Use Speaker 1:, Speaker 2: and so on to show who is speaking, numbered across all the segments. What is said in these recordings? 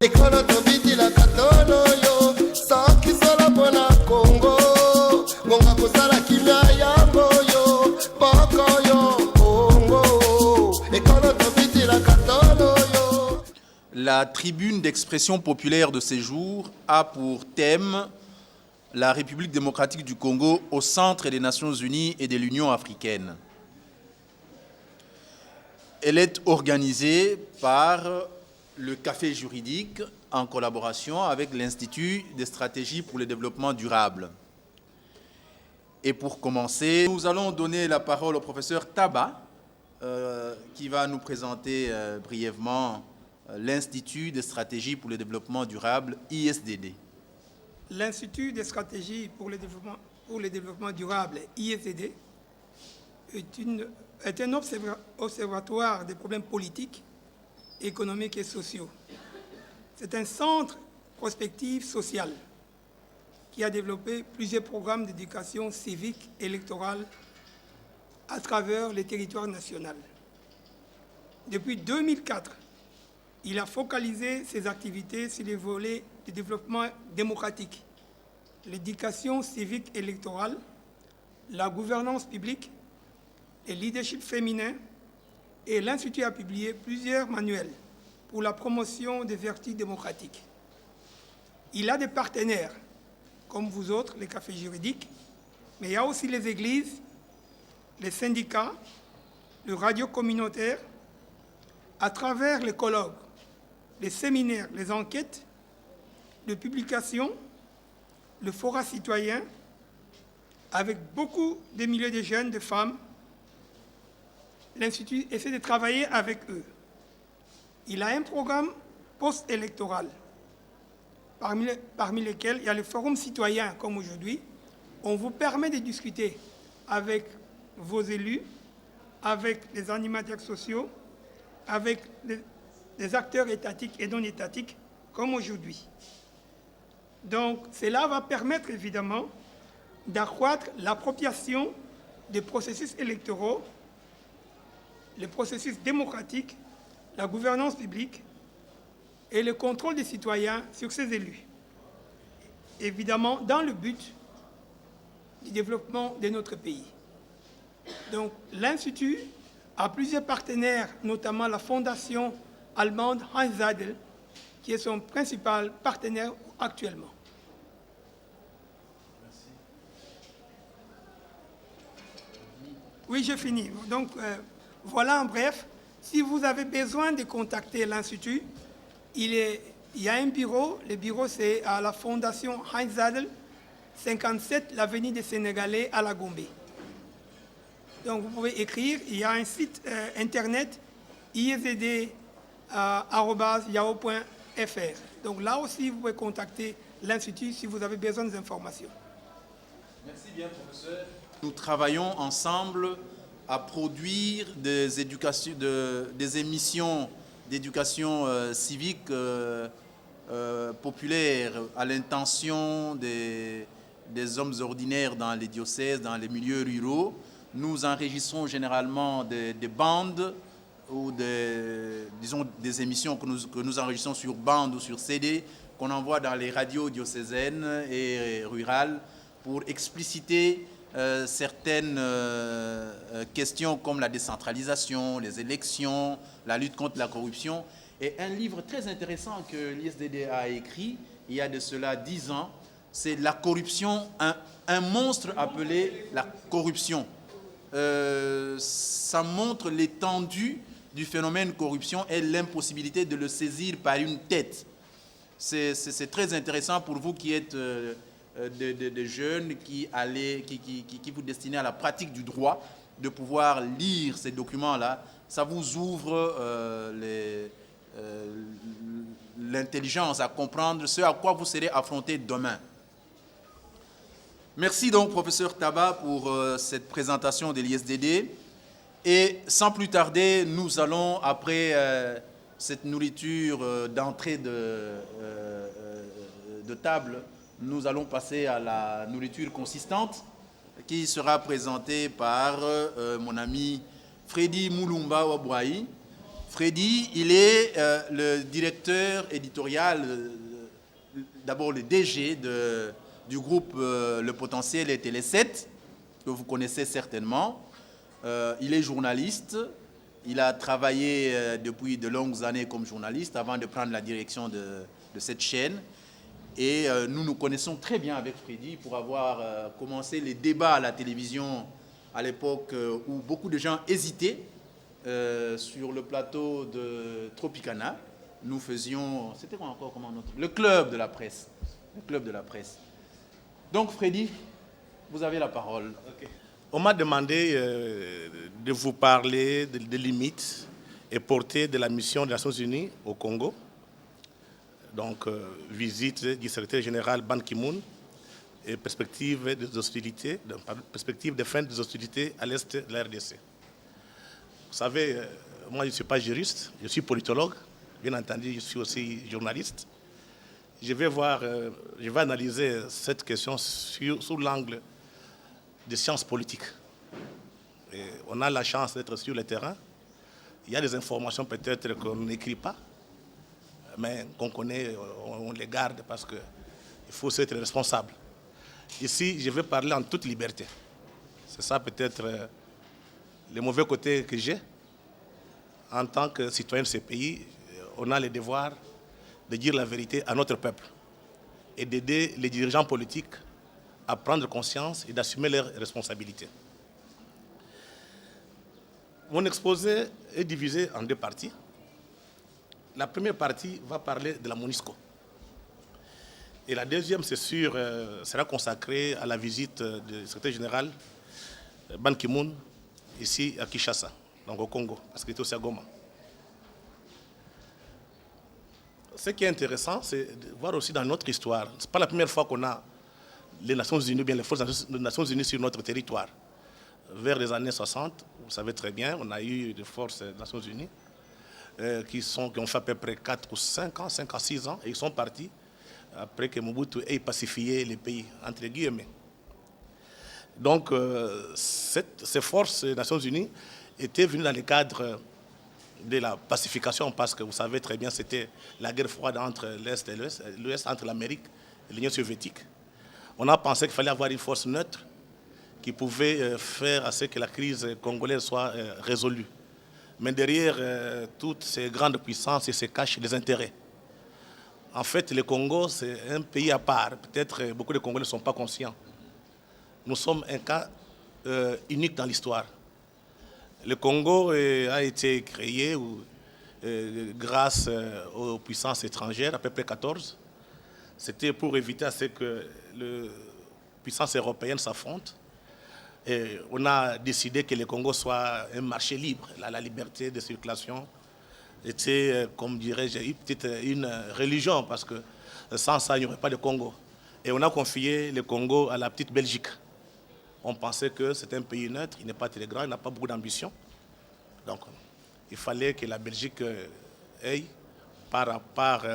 Speaker 1: La tribune d'expression populaire de ces jours a pour thème la République démocratique du Congo au centre des Nations Unies et de l'Union africaine. Elle est organisée par le Café juridique en collaboration avec l'Institut des stratégies pour le développement durable. Et pour commencer, nous allons donner la parole au professeur Taba qui va nous présenter brièvement l'Institut des stratégies pour le développement durable, ISDD.
Speaker 2: L'Institut des stratégies pour le développement durable, ISDD, est un observatoire des problèmes politiques, économiques et sociaux. C'est un centre prospectif social qui a développé plusieurs programmes d'éducation civique et électorale à travers les territoires nationaux. Depuis 2004, il a focalisé ses activités sur les volets du développement démocratique, l'éducation civique électorale, la gouvernance publique, le leadership féminin, et l'Institut a publié plusieurs manuels pour la promotion des vertus démocratiques. Il a des partenaires, comme vous autres, les cafés juridiques, mais il y a aussi les églises, les syndicats, le radio communautaire, à travers les colloques, les séminaires, les enquêtes, les publications, le forum citoyen, avec beaucoup de milliers de jeunes, de femmes. L'Institut essaie de travailler avec eux. Il a un programme post-électoral, parmi lesquels il y a le forum citoyen, comme aujourd'hui. On vous permet de discuter avec vos élus, avec les animateurs sociaux, avec les acteurs étatiques et non étatiques, comme aujourd'hui. Donc, cela va permettre évidemment d'accroître l'appropriation des processus électoraux, les processus démocratiques, la gouvernance publique et le contrôle des citoyens sur ces élus. Évidemment, dans le but du développement de notre pays. Donc, l'Institut a plusieurs partenaires, notamment la fondation allemande Hans Zadel, qui est son principal partenaire actuellement.
Speaker 1: Merci.
Speaker 2: Oui, j'ai fini. Donc, voilà en bref. Si vous avez besoin de contacter l'Institut, il y a un bureau. Le bureau, c'est à la fondation Hans Zadel, 57, l'avenue des Sénégalais à la Gombe. Donc, vous pouvez écrire. Il y a un site internet, isd@yahoo.fr. Donc, là aussi, vous pouvez contacter l'Institut si vous avez besoin d'informations.
Speaker 1: Merci bien, professeur. Nous travaillons ensemble à produire des émissions d'éducation civique populaire à l'intention des hommes ordinaires dans les diocèses, dans les milieux ruraux. Nous enregistrons généralement des bandes ou des émissions que nous enregistrons sur bande ou sur CD, qu'on envoie dans les radios diocésaines et rurales pour expliciter certaines questions comme la décentralisation, les élections, la lutte contre la corruption. Et un livre très intéressant que l'ISDD a écrit, il y a de cela 10 ans, c'est La corruption, un monstre appelé la corruption. Ça montre l'étendue du phénomène corruption et l'impossibilité de le saisir par une tête. C'est très intéressant pour vous qui êtes des jeunes qui vous destinez à la pratique du droit, de pouvoir lire ces documents-là. Ça vous ouvre l'intelligence à comprendre ce à quoi vous serez affronté demain. Merci donc, professeur Taba, pour cette présentation de l'ISDD. Et sans plus tarder, nous allons, après cette nourriture d'entrée de table, nous allons passer à la nourriture consistante qui sera présentée par mon ami Freddy Moulumba Wabouaï, Freddy, il est le directeur éditorial, d'abord le DG du groupe Le Potentiel et Télé 7, que vous connaissez certainement. Il est journaliste. Il a travaillé depuis de longues années comme journaliste avant de prendre la direction de cette chaîne. Et nous nous connaissons très bien avec Freddy pour avoir commencé les débats à la télévision à l'époque où beaucoup de gens hésitaient sur le plateau de Tropicana. Nous faisions, c'était quoi encore comment notre, le club de la presse. Le club de la presse. Donc Freddy, vous avez la parole.
Speaker 3: Okay. On m'a demandé de vous parler des limites et portées de la mission des Nations Unies au Congo. Donc, visite du secrétaire général Ban Ki-moon et perspective de fin des hostilités à l'est de la RDC. Vous savez, moi je ne suis pas juriste, je suis politologue, bien entendu je suis aussi journaliste. Je vais analyser cette question sous l'angle des sciences politiques. Et on a la chance d'être sur le terrain. Il y a des informations peut-être qu'on n'écrit pas, mais qu'on connaît, on les garde parce qu'il faut être responsable. Ici, je vais parler en toute liberté. C'est ça peut-être le mauvais côté que j'ai. En tant que citoyen de ce pays, on a le devoir de dire la vérité à notre peuple et d'aider les dirigeants politiques à prendre conscience et d'assumer leurs responsabilités. Mon exposé est divisé en deux parties. La première partie va parler de la MONUSCO. Et la deuxième, c'est sûr, sera consacrée à la visite du secrétaire général Ban Ki-moon ici à Kinshasa, donc au Congo, parce qu'il était aussi à Goma. Ce qui est intéressant, c'est de voir aussi dans notre histoire. Ce n'est pas la première fois qu'on a les Nations Unies, bien les forces des Nations Unies sur notre territoire. Vers les années 60, vous savez très bien, on a eu des forces des Nations Unies qui ont fait à peu près 4 ou 5 ans, 5 à 6 ans, et ils sont partis après que Mobutu ait pacifié les pays, entre guillemets. Donc, ces forces des Nations Unies étaient venues dans le cadre de la pacification, parce que vous savez très bien, c'était la guerre froide entre l'Est et l'Ouest, entre l'Amérique et l'Union soviétique. On a pensé qu'il fallait avoir une force neutre qui pouvait faire à ce que la crise congolaise soit résolue. Mais derrière toutes ces grandes puissances, il se cachent des intérêts. En fait, le Congo, c'est un pays à part. Peut-être beaucoup de Congolais ne sont pas conscients. Nous sommes un cas unique dans l'histoire. Le Congo a été créé grâce aux puissances étrangères, à peu près 14. C'était pour éviter à ce que les puissances européennes s'affrontent. Et on a décidé que le Congo soit un marché libre. La liberté de circulation était, comme dirais-je, une religion, parce que sans ça, il n'y aurait pas de Congo. Et on a confié le Congo à la petite Belgique. On pensait que c'est un pays neutre, il n'est pas très grand, il n'a pas beaucoup d'ambition. Donc, il fallait que la Belgique ait, par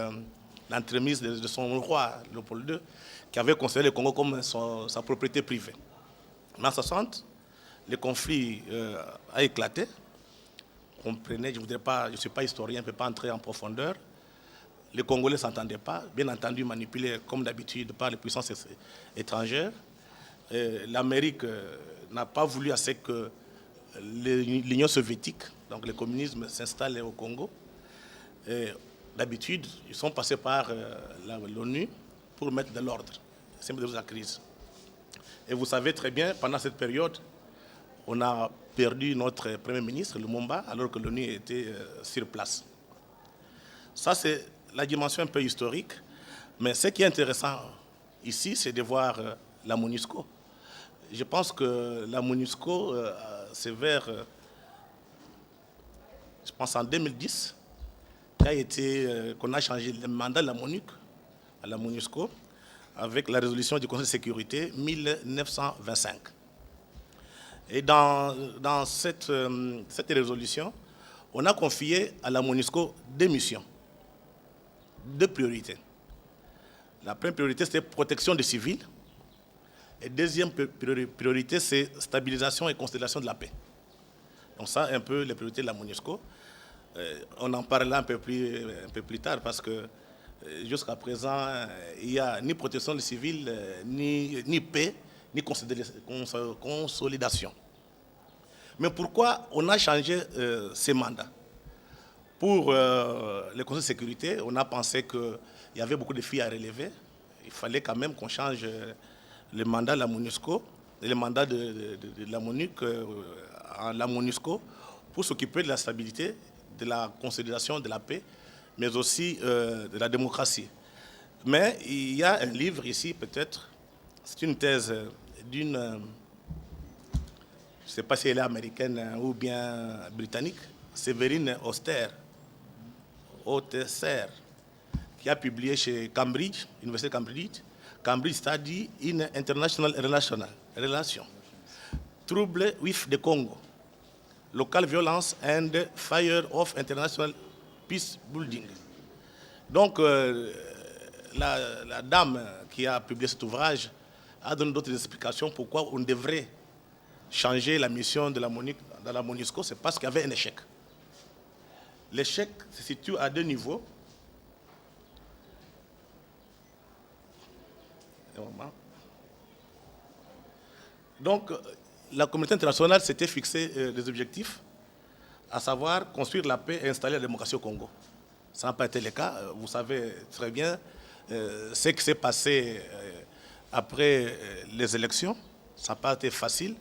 Speaker 3: l'entremise de son roi, Léopold II, qui avait considéré le Congo comme sa propriété privée. En 1960, le conflit a éclaté. Comprenez, je ne suis pas historien, je ne peux pas entrer en profondeur. Les Congolais ne s'entendaient pas, bien entendu manipulés comme d'habitude par les puissances étrangères. L'Amérique n'a pas voulu assez que l'Union soviétique, donc le communisme, s'installe au Congo. D'habitude, ils sont passés par l'ONU pour mettre de l'ordre, c'est de la crise. Et vous savez très bien, pendant cette période, on a perdu notre Premier ministre, Lumumba, alors que l'ONU était sur place. Ça, c'est la dimension un peu historique. Mais ce qui est intéressant ici, c'est de voir la MONUSCO. Je pense que la MONUSCO, c'est vers, je pense en 2010, qu'on a changé le mandat de la MONUC à la MONUSCO avec la résolution du Conseil de sécurité 1925. Et dans cette résolution, on a confié à la MONUSCO 2 missions, 2 priorités. La première priorité, c'était protection des civils. Et deuxième priorité, c'est stabilisation et consolidation de la paix. Donc ça, un peu les priorités de la MONUSCO. On en parlera un peu plus tard parce que jusqu'à présent, il n'y a ni protection des civils, ni paix, ni consolidation. Mais pourquoi on a changé ces mandats? Pour le Conseil de sécurité, on a pensé qu'il y avait beaucoup de filles à relever. Il fallait quand même qu'on change le mandat de la MONUSCO, et le mandat de la MONUC en la MONUSCO pour s'occuper de la stabilité, de la consolidation de la paix, mais aussi de la démocratie. Mais il y a un livre ici, peut-être, c'est une thèse d'une, je ne sais pas si elle est américaine ou bien britannique, Séverine Auster, qui a publié chez Cambridge, Université de Cambridge Study in International Relations, Trouble with the Congo, Local Violence and Fire of International Peace Building. Donc, la dame qui a publié cet ouvrage a donné d'autres explications pourquoi on devrait changer la mission de la MONUC dans la MONUSCO. C'est parce qu'il y avait un échec. L'échec se situe à deux niveaux. Donc, la communauté internationale s'était fixé des objectifs, à savoir construire la paix et installer la démocratie au Congo. Ça n'a pas été le cas. Vous savez très bien ce qui s'est passé après les élections. Ça n'a pas été facile.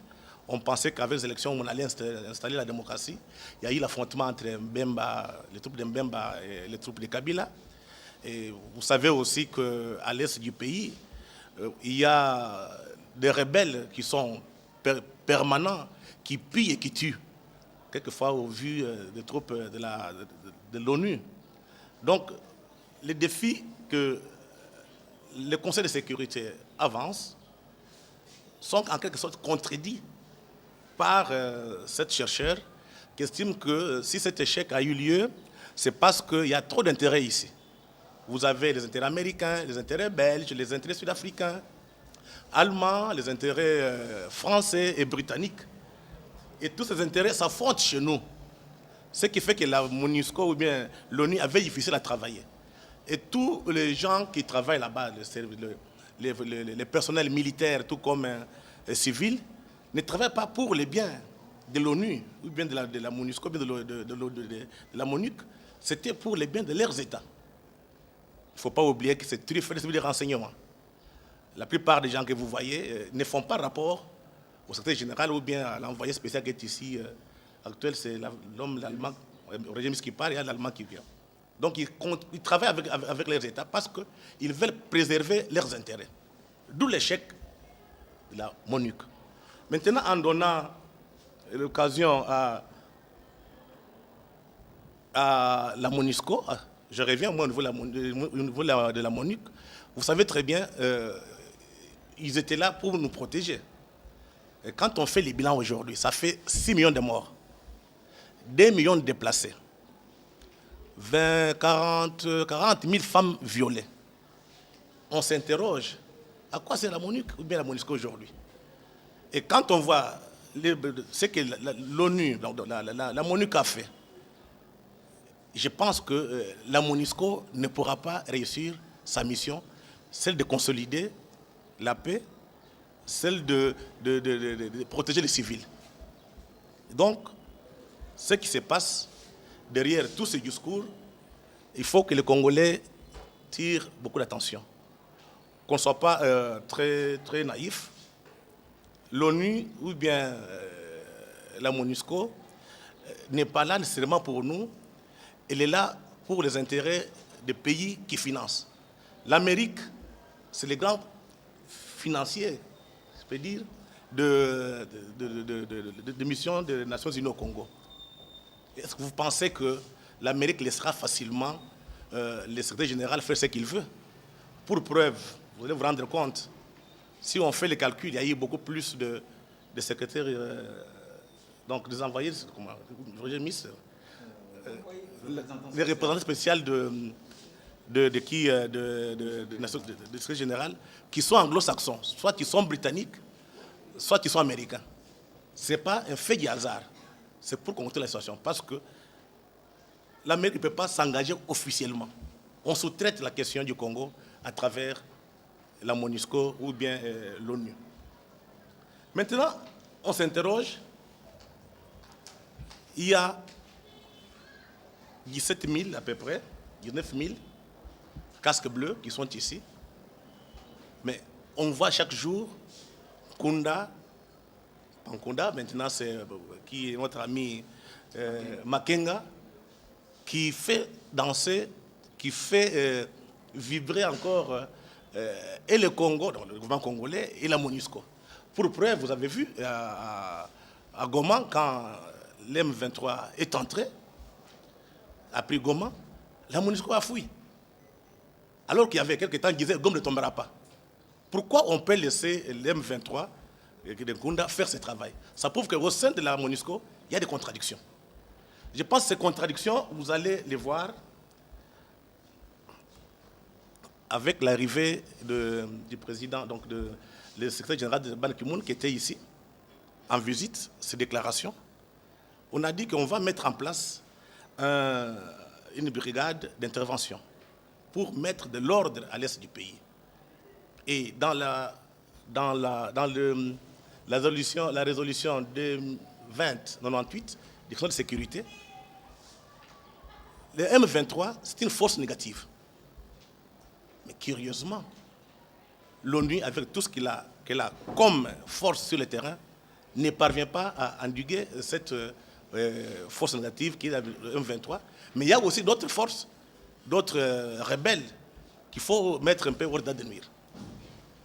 Speaker 3: On pensait qu'avec les élections, on allait installer la démocratie. Il y a eu l'affrontement entre les troupes de Mbemba et les troupes de Kabila. Et vous savez aussi qu'à l'est du pays, il y a des rebelles qui sont permanents, qui pillent et qui tuent, quelquefois au vu des troupes de l'ONU. Donc, les défis que le Conseil de sécurité avance sont en quelque sorte contredits par cette chercheur qui estime que si cet échec a eu lieu, c'est parce qu'il y a trop d'intérêts ici. Vous avez les intérêts américains, les intérêts belges, les intérêts sud-africains, allemands, les intérêts français et britanniques. Et tous ces intérêts s'affrontent chez nous. Ce qui fait que la MONUSCO ou bien l'ONU avait difficile à travailler. Et tous les gens qui travaillent là-bas, les personnels militaires, tout comme civils, ne travaillent pas pour les biens de l'ONU ou bien de la MONUSCO, de la MONUC. C'était pour les biens de leurs États. Il ne faut pas oublier que c'est truffé de renseignements. La plupart des gens que vous voyez ne font pas rapport au secrétaire général ou bien à l'envoyé spécial qui est ici actuel, c'est l'homme, l'Allemand, Régis qui parle, et il y a l'Allemand qui vient. Donc ils travaillent avec leurs États parce qu'ils veulent préserver leurs intérêts. D'où l'échec de la MONUC. Maintenant, en donnant l'occasion à la MONUSCO, je reviens moi au niveau de la MONUC, vous savez très bien, ils étaient là pour nous protéger. Et quand on fait les bilans aujourd'hui, ça fait 6 millions de morts, 2 millions de déplacés, 40 000 femmes violées. On s'interroge, à quoi c'est la MONUC ou bien la MONUSCO aujourd'hui? Et quand on voit ce que l'ONU, la MONUC a fait, je pense que la MONUSCO ne pourra pas réussir sa mission, celle de consolider la paix, celle de protéger les civils. Donc, ce qui se passe derrière tous ces discours, il faut que les Congolais tirent beaucoup d'attention. Qu'on ne soit pas très naïf. L'ONU ou bien la MONUSCO n'est pas là nécessairement pour nous. Elle est là pour les intérêts des pays qui financent. L'Amérique, c'est les grands financiers, je peux dire, de missions des Nations Unies au Congo. Est-ce que vous pensez que l'Amérique laissera facilement le secrétaire général faire ce qu'il veut? Pour preuve, vous allez vous rendre compte, si on fait les calculs, il y a eu beaucoup plus de secrétaires, donc des envoyés, les représentants spéciaux de secrétaire général, qui sont anglo-saxons, soit ils sont britanniques, soit ils sont américains. Ce n'est pas un fait du hasard. C'est pour contrôler la situation. Parce que l'Amérique ne peut pas s'engager officiellement. On sous-traite la question du Congo à travers la MONUSCO ou bien l'ONU. Maintenant, on s'interroge. Il y a 17 000 à peu près, 19 000 casques bleus qui sont ici. Mais on voit chaque jour Kunda, Pankunda, maintenant c'est qui est notre ami Makenga, qui fait danser, qui fait vibrer encore et le Congo, donc le gouvernement congolais et la MONUSCO. Pour preuve, vous avez vu à Goma, quand l'M23 est entré, a pris Goma, la MONUSCO a fui. Alors qu'il y avait quelques temps, ils disaient Goma ne tombera pas. Pourquoi on peut laisser l'M23 de Kunda faire ce travail? Ça prouve qu'au sein de la MONUSCO, il y a des contradictions. Je pense que ces contradictions, vous allez les voir avec l'arrivée du président, donc le secrétaire général de Ban Ki-moon, qui était ici, en visite, ses déclarations. On a dit qu'on va mettre en place une brigade d'intervention pour mettre de l'ordre à l'est du pays. Et dans la résolution de 2098 du Conseil de sécurité, le M23, c'est une force négative. Mais curieusement, l'ONU, avec tout ce qu'elle a comme force sur le terrain, ne parvient pas à endiguer cette force négative qui est le M23. Mais il y a aussi d'autres forces, d'autres rebelles qu'il faut mettre un peu hors d'état de nuire.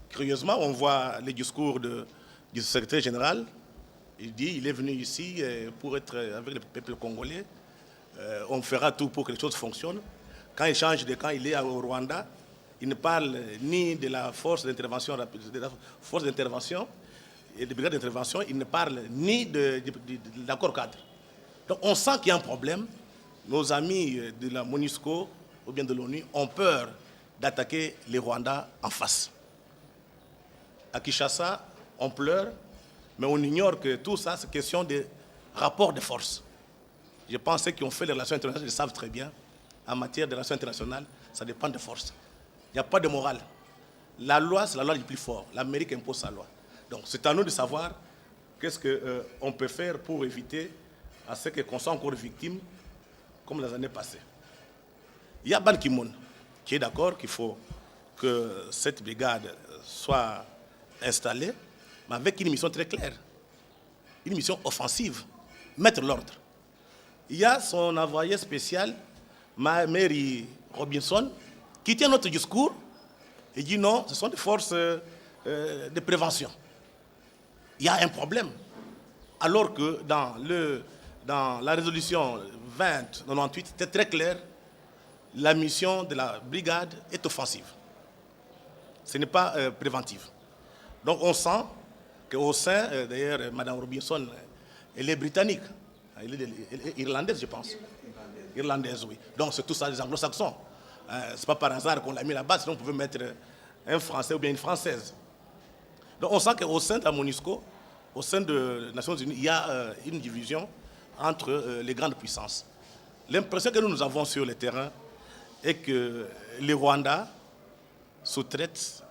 Speaker 3: Curieusement, on voit les discours du secrétaire général. Il dit qu'il est venu ici pour être avec le peuple congolais. On fera tout pour que les choses fonctionnent. Quand il change de camp, il est au Rwanda. Il ne parle ni de la force d'intervention, et des brigades d'intervention. Il ne parle ni de l'accord cadre. Donc on sent qu'il y a un problème. Nos amis de la MONUSCO ou bien de l'ONU ont peur d'attaquer les Rwandais en face. À Kinshasa, on pleure, mais on ignore que tout ça, c'est question de rapport de force. Je pense que ceux qui ont fait les relations internationales, ils savent très bien, en matière de relations internationales, ça dépend de force. Il n'y a pas de morale. La loi, c'est la loi du plus fort. L'Amérique impose sa loi. Donc c'est à nous de savoir qu'est-ce qu'on peut faire pour éviter à ce qu'on soit encore victime comme les années passées. Il y a Ban Ki-moon qui est d'accord qu'il faut que cette brigade soit installée, mais avec une mission très claire, une mission offensive, mettre l'ordre. Il y a son envoyé spécial, Mary Robinson, qui tient notre discours et dit non, ce sont des forces de prévention. Il y a un problème. Alors que dans la résolution 2098, c'était très clair, la mission de la brigade est offensive. Ce n'est pas préventive. Donc on sent qu'au sein, d'ailleurs, Mme Robinson, elle est britannique. Elle est irlandaise, je pense. Irlandaise, oui. Donc c'est tout ça, les anglo-saxons. Ce n'est pas par hasard qu'on l'a mis là-bas, sinon on pouvait mettre un Français ou bien une Française. Donc on sent qu'au sein de la MONUSCO, au sein des Nations Unies, il y a une division entre les grandes puissances. L'impression que nous avons sur le terrain est que les Rwandais sous-traitent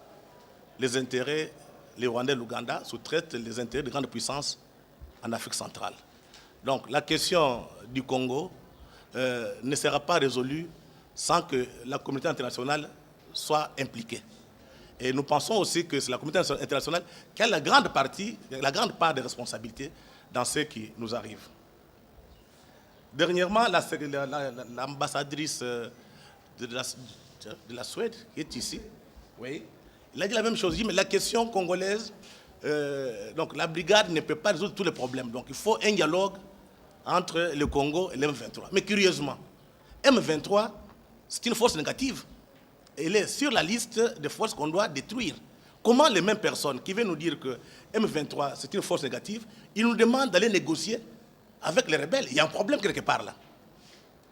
Speaker 3: les intérêts, les Rwandais et l'Ouganda sous-traitent les intérêts des grandes puissances en Afrique centrale. Donc la question du Congo ne sera pas résolue sans que la communauté internationale soit impliquée. Et nous pensons aussi que c'est la communauté internationale qui a la grande part des responsabilités dans ce qui nous arrive. Dernièrement, l'ambassadrice de la Suède, qui est ici, oui, il a dit la même chose. Il dit, mais la question congolaise, donc la brigade ne peut pas résoudre tous les problèmes. Donc il faut un dialogue entre le Congo et l'M23. Mais curieusement, M23, c'est une force négative. Elle est sur la liste des forces qu'on doit détruire. Comment les mêmes personnes qui viennent nous dire que M23, c'est une force négative, ils nous demandent d'aller négocier avec les rebelles? Il y a un problème quelque part là.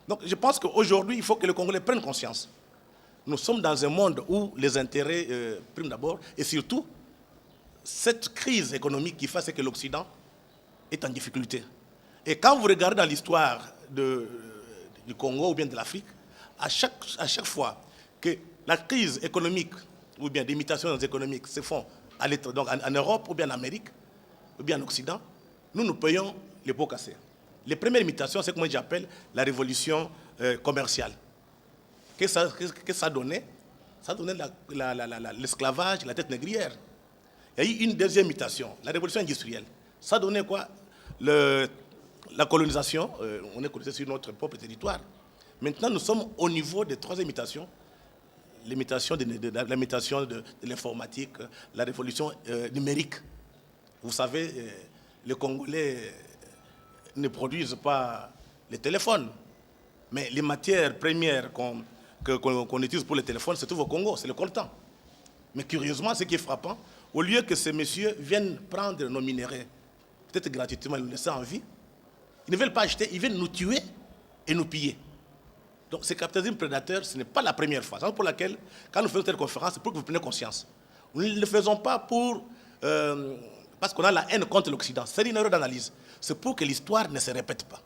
Speaker 3: Donc je pense qu'aujourd'hui, il faut que les Congolais prennent conscience. Nous sommes dans un monde où les intérêts priment d'abord, et surtout, cette crise économique qui fait que l'Occident est en difficulté. Et quand vous regardez dans l'histoire du Congo ou bien de l'Afrique, à chaque fois que la crise économique ou bien des mutations économiques se font donc en Europe ou bien en Amérique ou bien en Occident, nous payons les pots cassés. Les premières mutations, c'est ce que moi j'appelle la révolution commerciale. Qu'est-ce que ça donnait? Ça donnait l'esclavage, la traite négrière. Il y a eu une deuxième mutation, la révolution industrielle. Ça donnait quoi? La colonisation, on est colonisé sur notre propre territoire. Maintenant, nous sommes au niveau des troisième mutations, l'imitation de l'informatique, la révolution numérique. Vous savez, les Congolais ne produisent pas les téléphones, mais les matières premières qu'on utilise pour les téléphones, c'est tout au Congo, c'est le coltan. Mais curieusement, ce qui est frappant, au lieu que ces messieurs viennent prendre nos minéraux, peut-être gratuitement, nous laisser en vie, ils ne veulent pas acheter, ils viennent nous tuer et nous piller. Donc ce capitalisme prédateur, ce n'est pas la première fois. C'est pour laquelle, quand nous faisons cette conférence, c'est pour que vous preniez conscience. Nous ne le faisons pas parce qu'on a la haine contre l'Occident. C'est une erreur d'analyse. C'est pour que l'histoire ne se répète pas.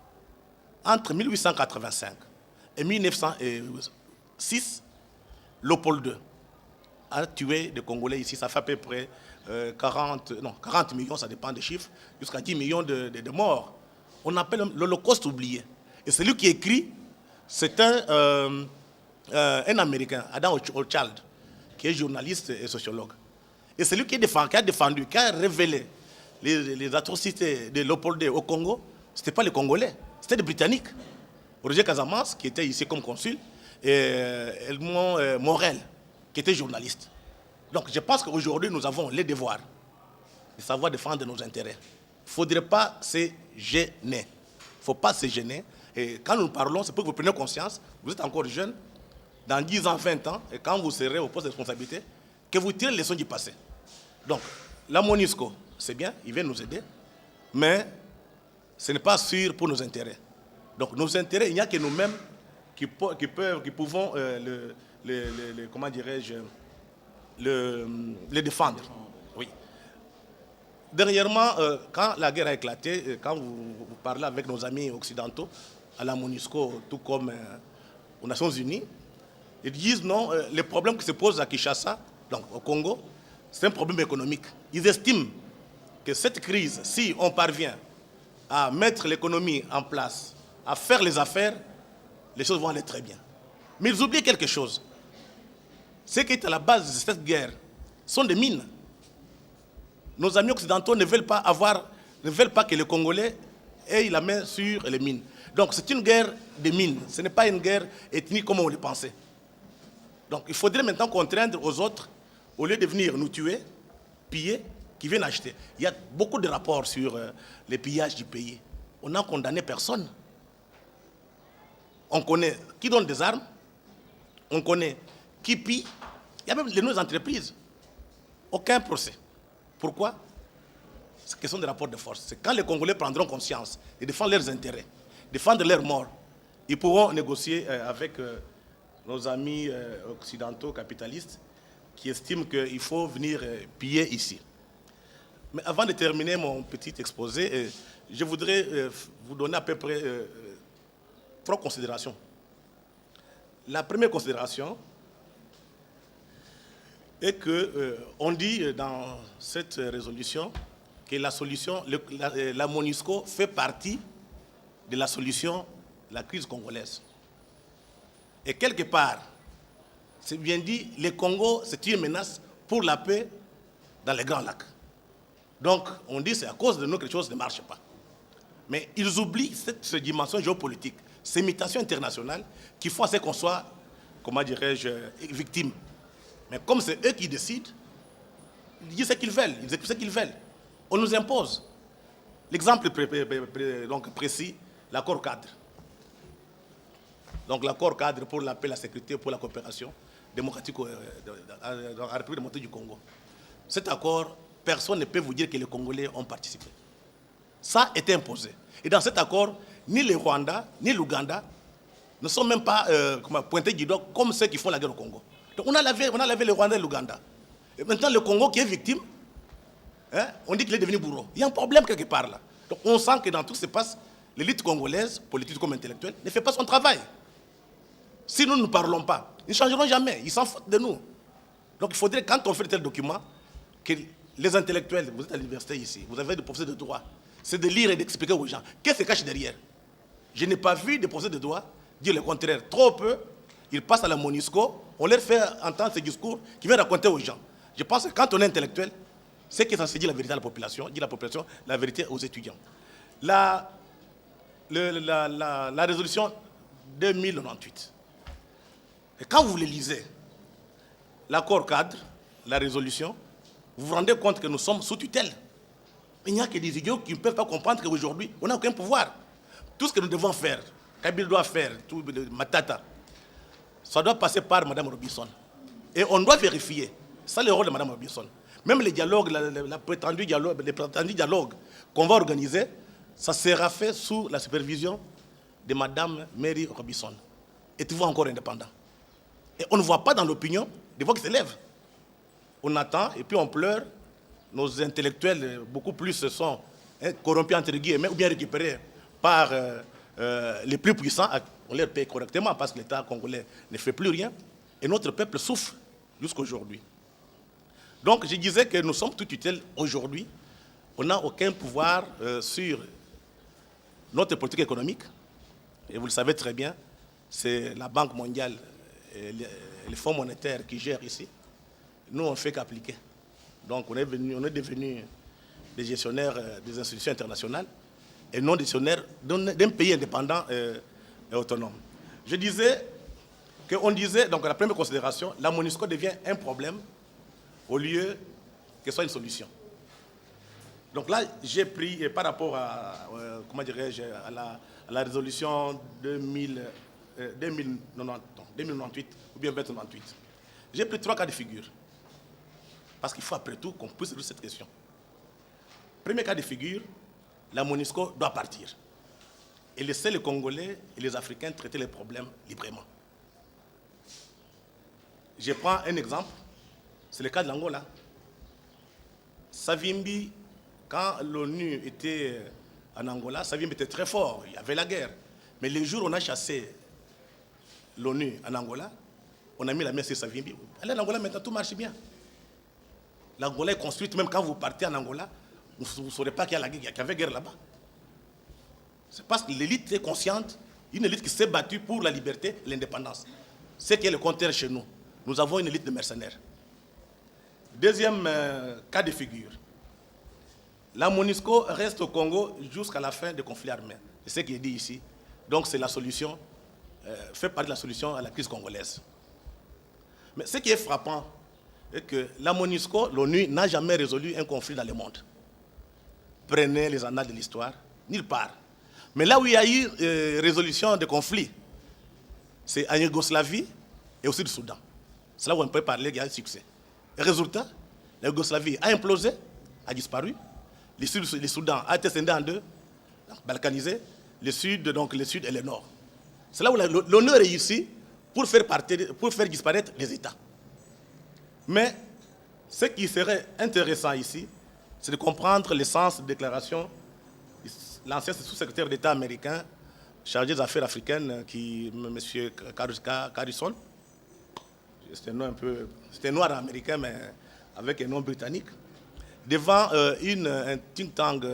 Speaker 3: Entre 1885 et 1906, Léopold II a tué des Congolais ici. Ça fait à peu près 40 millions, ça dépend des chiffres, jusqu'à 10 millions de morts. On appelle l'Holocauste oublié. Et celui qui écrit, c'est un Américain, Adam Hochschild, qui est journaliste et sociologue. Et celui qui a révélé les atrocités de Léopold II au Congo, ce n'était pas les Congolais, c'était les Britanniques. Roger Casamance, qui était ici comme consul, et Edmond Morel, qui était journaliste. Donc je pense qu'aujourd'hui, nous avons les devoirs de savoir défendre nos intérêts. Il ne faudrait pas se gêner. Il ne faut pas se gêner. Et quand nous parlons, c'est pour que vous preniez conscience, vous êtes encore jeune, dans 10 ans, 20 ans, et quand vous serez au poste de responsabilité, que vous tirez les leçons du passé. Donc, la MONUSCO, c'est bien, il vient nous aider, mais ce n'est pas sûr pour nos intérêts. Donc, nos intérêts, il n'y a que nous-mêmes qui pouvons comment dirais-je, les défendre. Oui. Dernièrement, quand la guerre a éclaté, quand vous parlez avec nos amis occidentaux, à la MONUSCO, tout comme aux Nations Unies, ils disent non, les problèmes qui se posent à Kinshasa, donc au Congo, c'est un problème économique. Ils estiment que cette crise, si on parvient à mettre l'économie en place, à faire les affaires, les choses vont aller très bien. Mais ils oublient quelque chose. Ce qui est à la base de cette guerre sont des mines. Nos amis occidentaux ne veulent pas que les Congolais aient la main sur les mines. Donc c'est une guerre de mines, ce n'est pas une guerre ethnique comme on le pensait. Donc il faudrait maintenant contraindre aux autres, au lieu de venir nous tuer, piller, qui viennent acheter. Il y a beaucoup de rapports sur les pillages du pays. On n'a condamné personne. On connaît qui donne des armes, on connaît qui pille. Il y a même les nouvelles entreprises. Aucun procès. Pourquoi? C'est question de rapport de force. C'est quand les Congolais prendront conscience et défendre leurs intérêts, défendre leurs morts, ils pourront négocier avec nos amis occidentaux capitalistes qui estiment qu'il faut venir piller ici. Mais avant de terminer mon petit exposé, je voudrais vous donner à peu près 3 considérations. La première considération est qu'on dit dans cette résolution que la solution, la MONUSCO fait partie de la solution de la crise congolaise. Et quelque part, c'est bien dit, le Congo, c'est une menace pour la paix dans les Grands Lacs. Donc, on dit que c'est à cause de nous que les choses ne marchent pas. Mais ils oublient cette dimension géopolitique, ces mutations internationales qui font à ce qu'on soit, comment dirais-je, victime. Mais comme c'est eux qui décident, ils disent ce qu'ils veulent, ils exécutent ce qu'ils veulent. On nous impose. L'exemple précis, l'accord cadre. Donc l'accord cadre pour la paix, la sécurité, pour la coopération démocratique dans la République démocratique du Congo. Cet accord, personne ne peut vous dire que les Congolais ont participé. Ça est imposé. Et dans cet accord, ni le Rwanda, ni l'Ouganda ne sont même pas pointés du doigt comme ceux qui font la guerre au Congo. Donc on a lavé le Rwanda et l'Ouganda. Et maintenant, le Congo qui est victime, on dit qu'il est devenu bourreau. Il y a un problème quelque part là. Donc on sent que dans tout ce qui se passe, l'élite congolaise, politique comme intellectuelle, ne fait pas son travail. Si nous ne parlons pas, ils ne changeront jamais. Ils s'en foutent de nous. Donc il faudrait, quand on fait tel document, que les intellectuels, vous êtes à l'université ici, vous avez des professeurs de droit, c'est de lire et d'expliquer aux gens qu'est-ce qui se cache derrière. Je n'ai pas vu des professeurs de droit dire le contraire. Trop peu, ils passent à la MONUSCO, on leur fait entendre ces discours qui viennent raconter aux gens. Je pense que quand on est intellectuel, c'est qui est censé dire la vérité à la population, dire la population la vérité aux étudiants. La résolution 2098. Et quand vous les lisez, l'accord cadre, la résolution, vous vous rendez compte que nous sommes sous tutelle. Il n'y a que des idiots qui ne peuvent pas comprendre qu'aujourd'hui, on n'a aucun pouvoir. Tout ce que nous devons faire, Kabila doit faire, tout, Matata, ça doit passer par Mme Robinson. Et on doit vérifier. C'est le rôle de Mme Robinson. Même les dialogues, les prétendus dialogues qu'on va organiser, ça sera fait sous la supervision de Mme Mary Robinson. Êtes-vous encore indépendant? Et on ne voit pas dans l'opinion des voix qui s'élèvent. On attend et puis on pleure. Nos intellectuels, beaucoup plus, sont corrompus entre guillemets ou bien récupérés par les plus puissants. On les paye correctement parce que l'État congolais ne fait plus rien. Et notre peuple souffre jusqu'à aujourd'hui. Donc je disais que nous sommes tout tutelle aujourd'hui. On n'a aucun pouvoir sur notre politique économique. Et vous le savez très bien, c'est la Banque mondiale et les fonds monétaires qui gèrent ici. Nous, on ne fait qu'appliquer. Donc on est devenus des gestionnaires des institutions internationales et non des gestionnaires d'un pays indépendant et autonome. Je disais donc la première considération, la MONUSCO devient un problème au lieu que ce soit une solution. Donc là, j'ai pris, par rapport à, comment dirais-je, à la résolution 2098 ou bien 2098, j'ai pris 3 cas de figure. Parce qu'il faut après tout qu'on puisse résoudre cette question. Premier cas de figure, la MONUSCO doit partir et laisser les Congolais et les Africains traiter les problèmes librement. Je prends un exemple, c'est le cas de l'Angola. Savimbi, quand l'ONU était en Angola, Savimbi était très fort, il y avait la guerre. Mais les jours où on a chassé l'ONU en Angola, on a mis la main sur Savimbi. Allez, en Angola, maintenant, tout marche bien. L'Angola est construite, même quand vous partez en Angola, vous ne saurez pas qu'il y avait guerre là-bas. C'est parce que l'élite est consciente, une élite qui s'est battue pour la liberté et l'indépendance. C'est qui est le contraire chez nous. Nous avons une élite de mercenaires. Deuxième cas de figure. La MONUSCO reste au Congo jusqu'à la fin des conflits armés. C'est ce qui est dit ici. Donc c'est la solution, fait partie de la solution à la crise congolaise. Mais ce qui est frappant, et que la MONUSCO, l'ONU, n'a jamais résolu un conflit dans le monde. Prenez les annales de l'histoire, nulle part. Mais là où il y a eu résolution de conflits, c'est en Yougoslavie et aussi du Soudan. C'est là où on peut parler qu'il y a un succès. Et résultat, la Yougoslavie a implosé, a disparu. Le Soudan a été scindé en deux, balkanisé, le sud et le nord. C'est là où l'ONU réussit pour faire disparaître les États. Mais ce qui serait intéressant ici, c'est de comprendre le sens de la déclaration de l'ancien sous-secrétaire d'État américain chargé des affaires africaines, M. Carrison. C'était un noir américain, mais avec un nom britannique, devant un think tank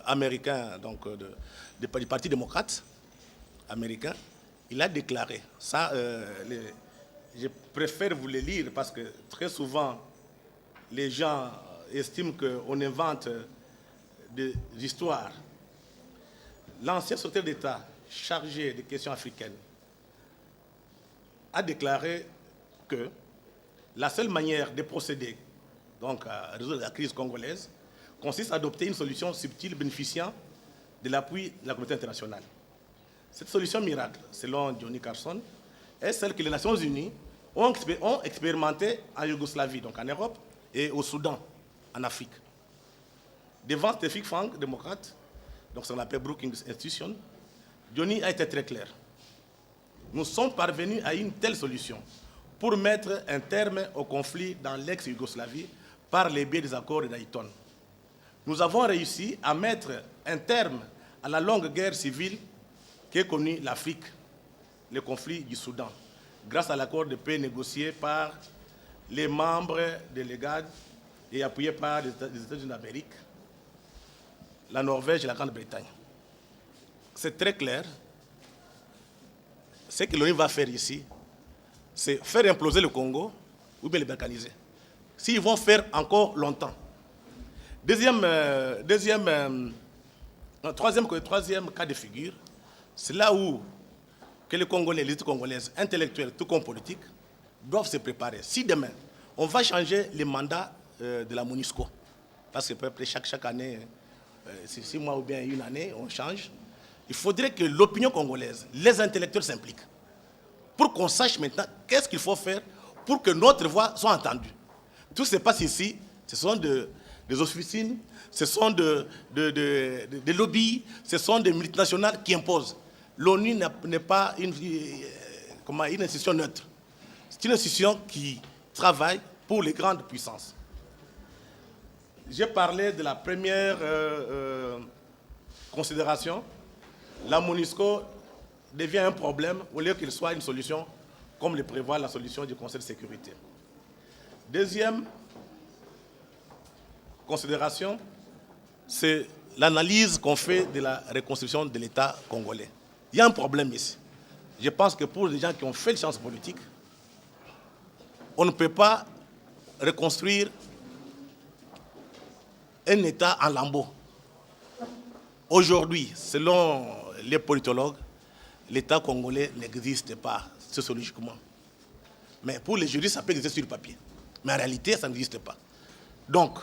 Speaker 3: américain, donc du Parti démocrate américain. Il a déclaré, ça, je préfère vous le lire parce que très souvent, les gens estiment qu'on invente des histoires. L'ancien secrétaire d'État chargé des questions africaines a déclaré que la seule manière de procéder donc, à résoudre la crise congolaise consiste à adopter une solution subtile bénéficiant de l'appui de la communauté internationale. Cette solution miracle, selon Johnny Carson, est celle que les Nations Unies ont expérimentée en Yougoslavie, donc en Europe, et au Soudan, en Afrique. Devant Théophile Frank, démocrate, donc ce qu'on appelle Brookings Institution, Johnny a été très clair. Nous sommes parvenus à une telle solution pour mettre un terme au conflit dans l'ex-Yougoslavie par les biais des accords de Dayton. Nous avons réussi à mettre un terme à la longue guerre civile qu'est connue l'Afrique, le conflit du Soudan, grâce à l'accord de paix négocié par les membres de l'EGAD et appuyé par les États-Unis d'Amérique, la Norvège et la Grande-Bretagne. C'est très clair. Ce que l'ONU va faire ici, c'est faire imploser le Congo ou bien le balkaniser. S'ils vont faire encore longtemps. Troisième cas de figure, c'est là où que les Congolais, les élites congolaises, intellectuelles, tout comme politiques, doivent se préparer. Si demain, on va changer les mandats de la MONUSCO, parce que chaque année, 6 mois ou bien une année, on change, il faudrait que l'opinion congolaise, les intellectuels s'impliquent, pour qu'on sache maintenant qu'est-ce qu'il faut faire pour que notre voix soit entendue. Tout ce qui se passe ici, ce sont des officines, ce sont des lobbies, ce sont des multinationales qui imposent. L'ONU n'est pas une institution neutre. C'est une institution qui travaille pour les grandes puissances. J'ai parlé de la première considération. La MONUSCO devient un problème au lieu qu'il soit une solution, comme le prévoit la solution du Conseil de sécurité. Deuxième considération, c'est l'analyse qu'on fait de la reconstruction de l'État congolais. Il y a un problème ici. Je pense que pour les gens qui ont fait les sciences politiques, on ne peut pas reconstruire un État en lambeaux. Aujourd'hui, selon les politologues, l'État congolais n'existe pas sociologiquement. Mais pour les juristes, ça peut exister sur le papier. Mais en réalité, ça n'existe pas. Donc,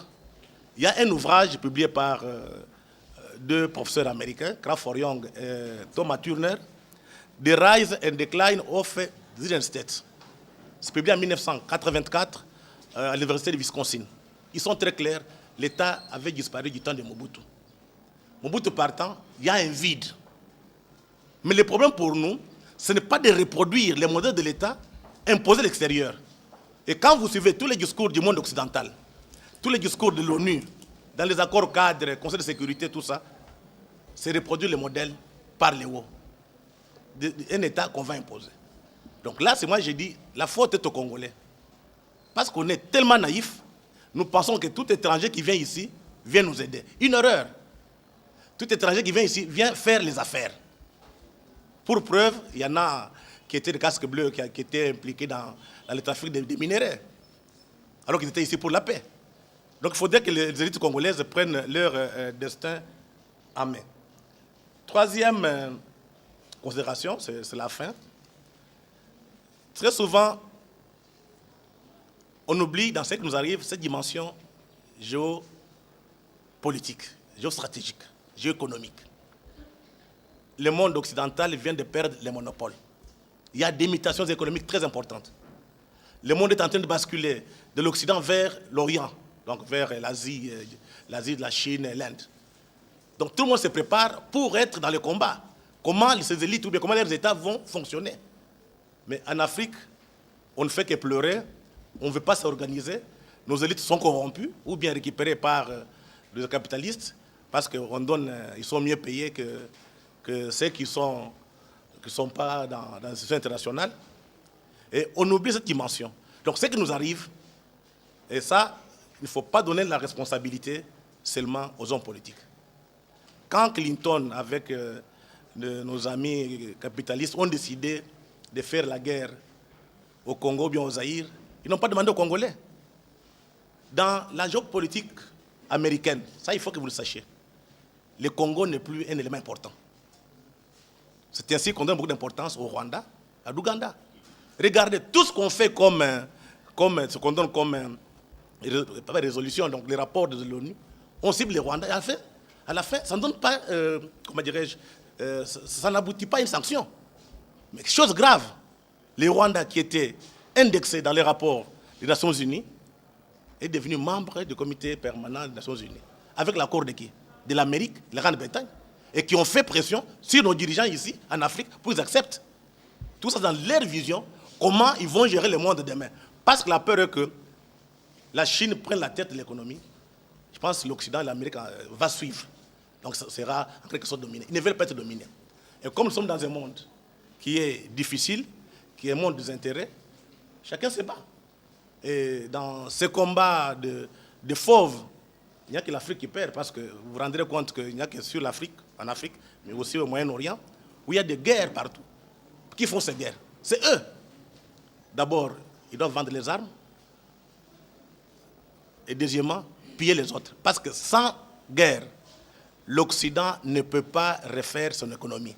Speaker 3: il y a un ouvrage publié par deux professeurs américains, Crawford Young et Thomas Turner, The Rise and Decline of the United States. C'est publié en 1984 à l'Université de Wisconsin. Ils sont très clairs, l'État avait disparu du temps de Mobutu. Mobutu partant, il y a un vide. Mais le problème pour nous, ce n'est pas de reproduire les modèles de l'État imposés à l'extérieur. Et quand vous suivez tous les discours du monde occidental, tous les discours de l'ONU, dans les accords cadres, Conseil de sécurité, tout ça, c'est reproduire le modèle par les hauts. Un État qu'on va imposer. Donc là, c'est moi, j'ai dit, la faute est aux Congolais. Parce qu'on est tellement naïfs, nous pensons que tout étranger qui vient ici vient nous aider. Une erreur. Tout étranger qui vient ici vient faire les affaires. Pour preuve, il y en a qui étaient des casques bleus, qui étaient impliqués dans le trafic des minéraux, alors qu'ils étaient ici pour la paix. Donc il faudrait que les élites congolaises prennent leur destin en main. Troisième considération, c'est la fin. Très souvent, on oublie dans ce qui nous arrive cette dimension géopolitique, géostratégique, géoéconomique. Le monde occidental vient de perdre les monopoles. Il y a des mutations économiques très importantes. Le monde est en train de basculer de l'Occident vers l'Orient, donc vers l'Asie, la Chine et l'Inde. Donc tout le monde se prépare pour être dans le combat. Comment ces élites ou bien comment les États vont fonctionner. Mais en Afrique, on ne fait que pleurer, on ne veut pas s'organiser. Nos élites sont corrompues ou bien récupérées par les capitalistes parce qu'ils sont mieux payés que ceux qui ne sont pas dans la situation internationale. Et on oublie cette dimension. Donc ce qui nous arrive, et ça, il ne faut pas donner la responsabilité seulement aux hommes politiques. Quand Clinton, avec nos amis capitalistes, ont décidé de faire la guerre au Congo ou bien au Zaïre, ils n'ont pas demandé aux Congolais. Dans la géopolitique américaine, ça il faut que vous le sachiez, le Congo n'est plus un élément important. C'est ainsi qu'on donne beaucoup d'importance au Rwanda, à l'Ouganda. Regardez tout ce qu'on fait ce qu'on donne comme résolution, donc les rapports de l'ONU, on cible les Rwandais. À la fin, ça ne donne pas, ça n'aboutit pas à une sanction. Mais chose grave, les Rwandais qui étaient indexés dans les rapports des Nations Unies est devenu membre du comité permanent des Nations Unies. Avec l'accord de qui? De l'Amérique, de la Grande-Bretagne. Et qui ont fait pression sur nos dirigeants ici, en Afrique, pour qu'ils acceptent. Tout ça dans leur vision, comment ils vont gérer le monde demain. Parce que la peur est que la Chine prenne la tête de l'économie. Je pense que l'Occident et l'Amérique va suivre. Donc ça sera en quelque sorte dominé. Ils ne veulent pas être dominés. Et comme nous sommes dans un monde qui est difficile, qui est un monde des intérêts, chacun se bat. Et dans ce combat de fauves, il n'y a que l'Afrique qui perd, parce que vous vous rendrez compte qu'il n'y a que sur l'Afrique, en Afrique, mais aussi au Moyen-Orient, où il y a des guerres partout. Qui font ces guerres? C'est eux. D'abord, ils doivent vendre les armes. Et deuxièmement, piller les autres. Parce que sans guerre, l'Occident ne peut pas refaire son économie.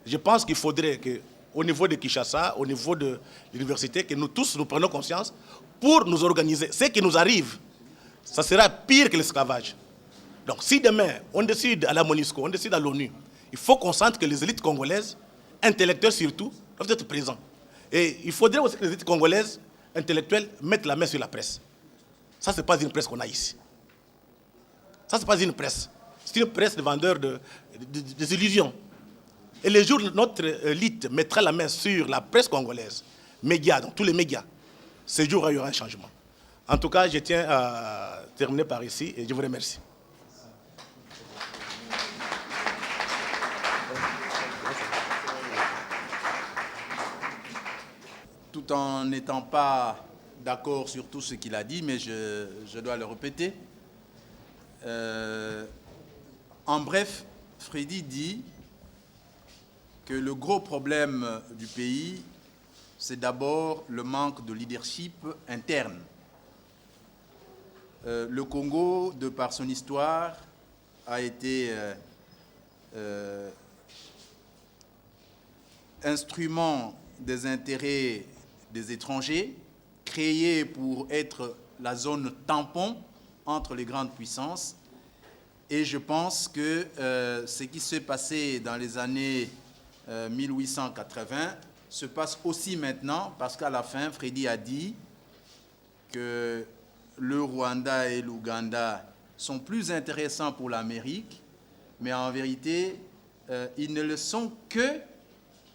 Speaker 3: Je pense qu'il faudrait qu'au niveau de Kinshasa, au niveau de l'université, que nous tous nous prenions conscience pour nous organiser. Ce qui nous arrive, ça sera pire que l'esclavage. Donc si demain, on décide à la MONUSCO, on décide à l'ONU, il faut qu'on sente que les élites congolaises, intellectuelles surtout, doivent être présents. Et il faudrait aussi que les élites congolaises, intellectuelles, mettent la main sur la presse. Ça, ce n'est pas une presse qu'on a ici. Ça, ce n'est pas une presse. C'est une presse de vendeurs des illusions. Et les jours où notre élite mettra la main sur la presse congolaise, médias, donc tous les médias, ce jour il y aura un changement. En tout cas, je tiens à terminer par ici et je vous remercie.
Speaker 1: Tout en n'étant pas d'accord sur tout ce qu'il a dit, mais je dois le répéter. En bref, Freddy dit que le gros problème du pays, c'est d'abord le manque de leadership interne. Le Congo, de par son histoire, a été instrument des intérêts des étrangers, créé pour être la zone tampon entre les grandes puissances. Et je pense que ce qui s'est passé dans les années 1880 se passe aussi maintenant, parce qu'à la fin, Freddy a dit que le Rwanda et l'Ouganda sont plus intéressants pour l'Amérique, mais en vérité, ils ne le sont que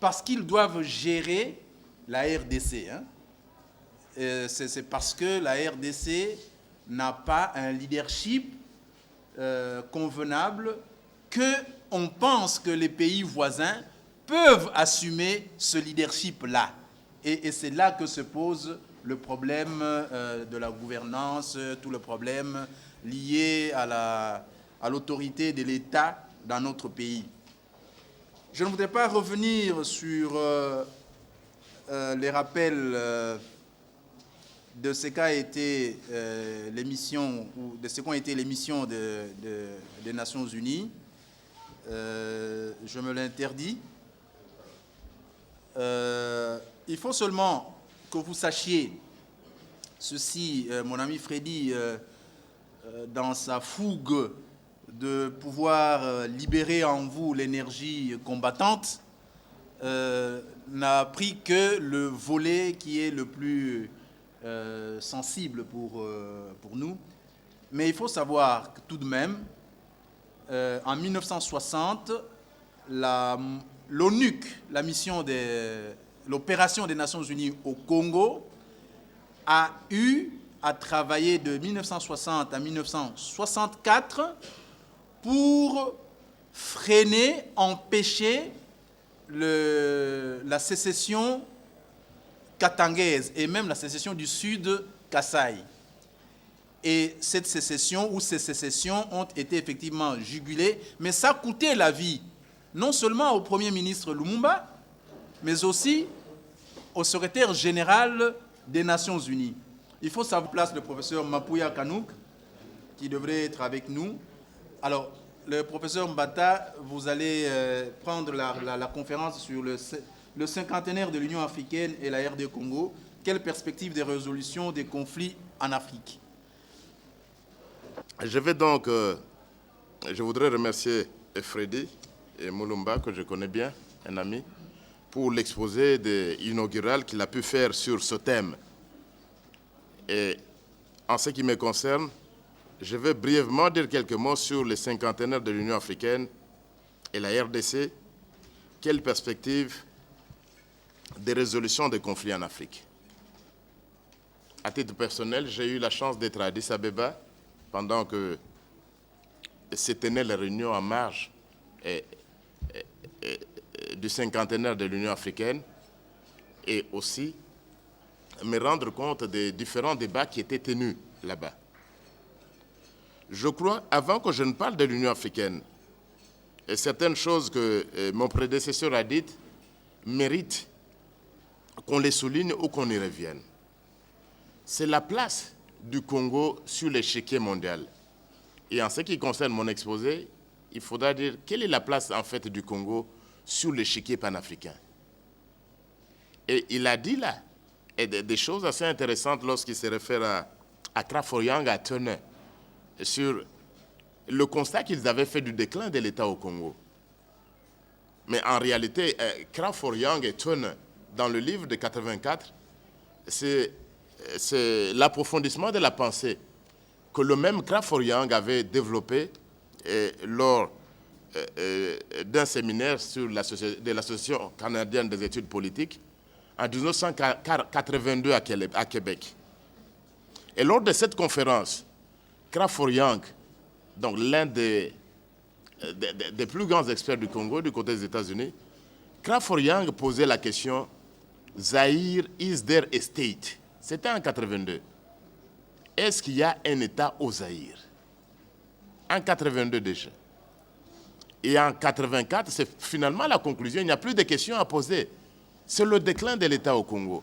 Speaker 1: parce qu'ils doivent gérer la RDC. Hein. C'est parce que la RDC n'a pas un leadership convenable qu'on pense que les pays voisins peuvent assumer ce leadership-là. Et c'est là que se pose le problème de la gouvernance, tout le problème lié à l'autorité de l'État dans notre pays. Je ne voudrais pas revenir sur les rappels de ce qu'a été l'émission, ou de ce qu'ont été les missions des Nations Unies. Je me l'interdis. Il faut seulement que vous sachiez ceci, mon ami Freddy, dans sa fougue de pouvoir libérer en vous l'énergie combattante, n'a pris que le volet qui est le plus sensible pour nous. Mais il faut savoir que tout de même, en 1960, l'ONUC, la mission l'opération des Nations Unies au Congo, a eu à travailler de 1960 à 1964 pour freiner, empêcher la sécession katangaise et même la sécession du Sud Kasaï. Et cette sécession ou ces sécessions ont été effectivement jugulées, mais ça a coûté la vie, non seulement au Premier ministre Lumumba, mais aussi au secrétaire général des Nations Unies. Il faut savoir place le professeur Mapuya Kanouk, qui devrait être avec nous. Alors, le professeur Mbata, vous allez prendre la conférence sur le cinquantenaire de l'Union africaine et la RD Congo. Quelle perspective de résolution des conflits en Afrique?
Speaker 4: Je voudrais remercier Freddy et Mulumba, que je connais bien, un ami, pour l'exposé inaugural qu'il a pu faire sur ce thème. Et en ce qui me concerne, je vais brièvement dire quelques mots sur les cinquantenaires de l'Union africaine et la RDC. Quelle perspective de résolution des conflits en Afrique? À titre personnel, j'ai eu la chance d'être à Addis Abeba pendant que se tenaient les réunions en marge du cinquantenaire de l'Union africaine et aussi me rendre compte des différents débats qui étaient tenus là-bas. Je crois, avant que je ne parle de l'Union africaine, et certaines choses que mon prédécesseur a dites méritent qu'on les souligne ou qu'on y revienne. C'est la place du Congo sur l'échiquier mondial. Et en ce qui concerne mon exposé, il faudra dire quelle est la place en fait du Congo sur l'échiquier panafricain. Et il a dit là des choses assez intéressantes lorsqu'il se réfère à Crawford-Young, à Turner, sur le constat qu'ils avaient fait du déclin de l'État au Congo. Mais en réalité, Crawford-Young et Turner, dans le livre de 84, c'est l'approfondissement de la pensée que le même Crawford-Young avait développé lors d'un séminaire de l'Association canadienne des études politiques en 1982 à Québec. Et lors de cette conférence, Crawford-Young, donc l'un des plus grands experts du Congo du côté des États-Unis, Crawford-Young posait la question « Zaïre, is there a state ?» C'était en 82. Est-ce qu'il y a un État au Zaïre? En 82 déjà. Et en 84, c'est finalement la conclusion. Il n'y a plus de questions à poser. C'est le déclin de l'État au Congo.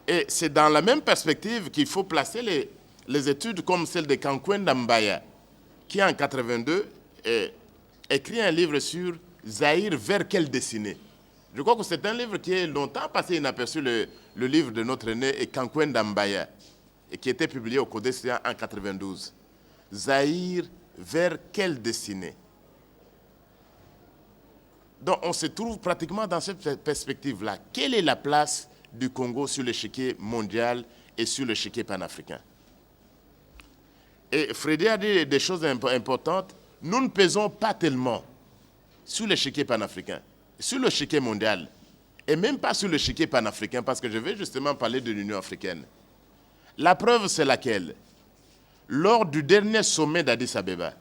Speaker 4: Et c'est dans la même perspective qu'il faut placer les études comme celle de Kankwenda Mbaya, qui en 82 écrit un livre sur Zaïre, vers quelle destinée. Je crois que c'est un livre qui est longtemps passé inaperçu, le livre de notre aîné Kankwenda Mbaya, et qui était publié au Codestia en 92. Zaïre, vers quelle destinée? Donc on se trouve pratiquement dans cette perspective-là. Quelle est la place du Congo sur l'échiquier mondial et sur l'échiquier panafricain? Et Freddy a dit des choses importantes. Nous ne pesons pas tellement sur l'échiquier panafricain, sur l'échiquier mondial, et même pas sur l'échiquier panafricain, parce que je vais justement parler de l'Union africaine. La preuve, c'est laquelle? Lors du dernier sommet d'Addis Abeba,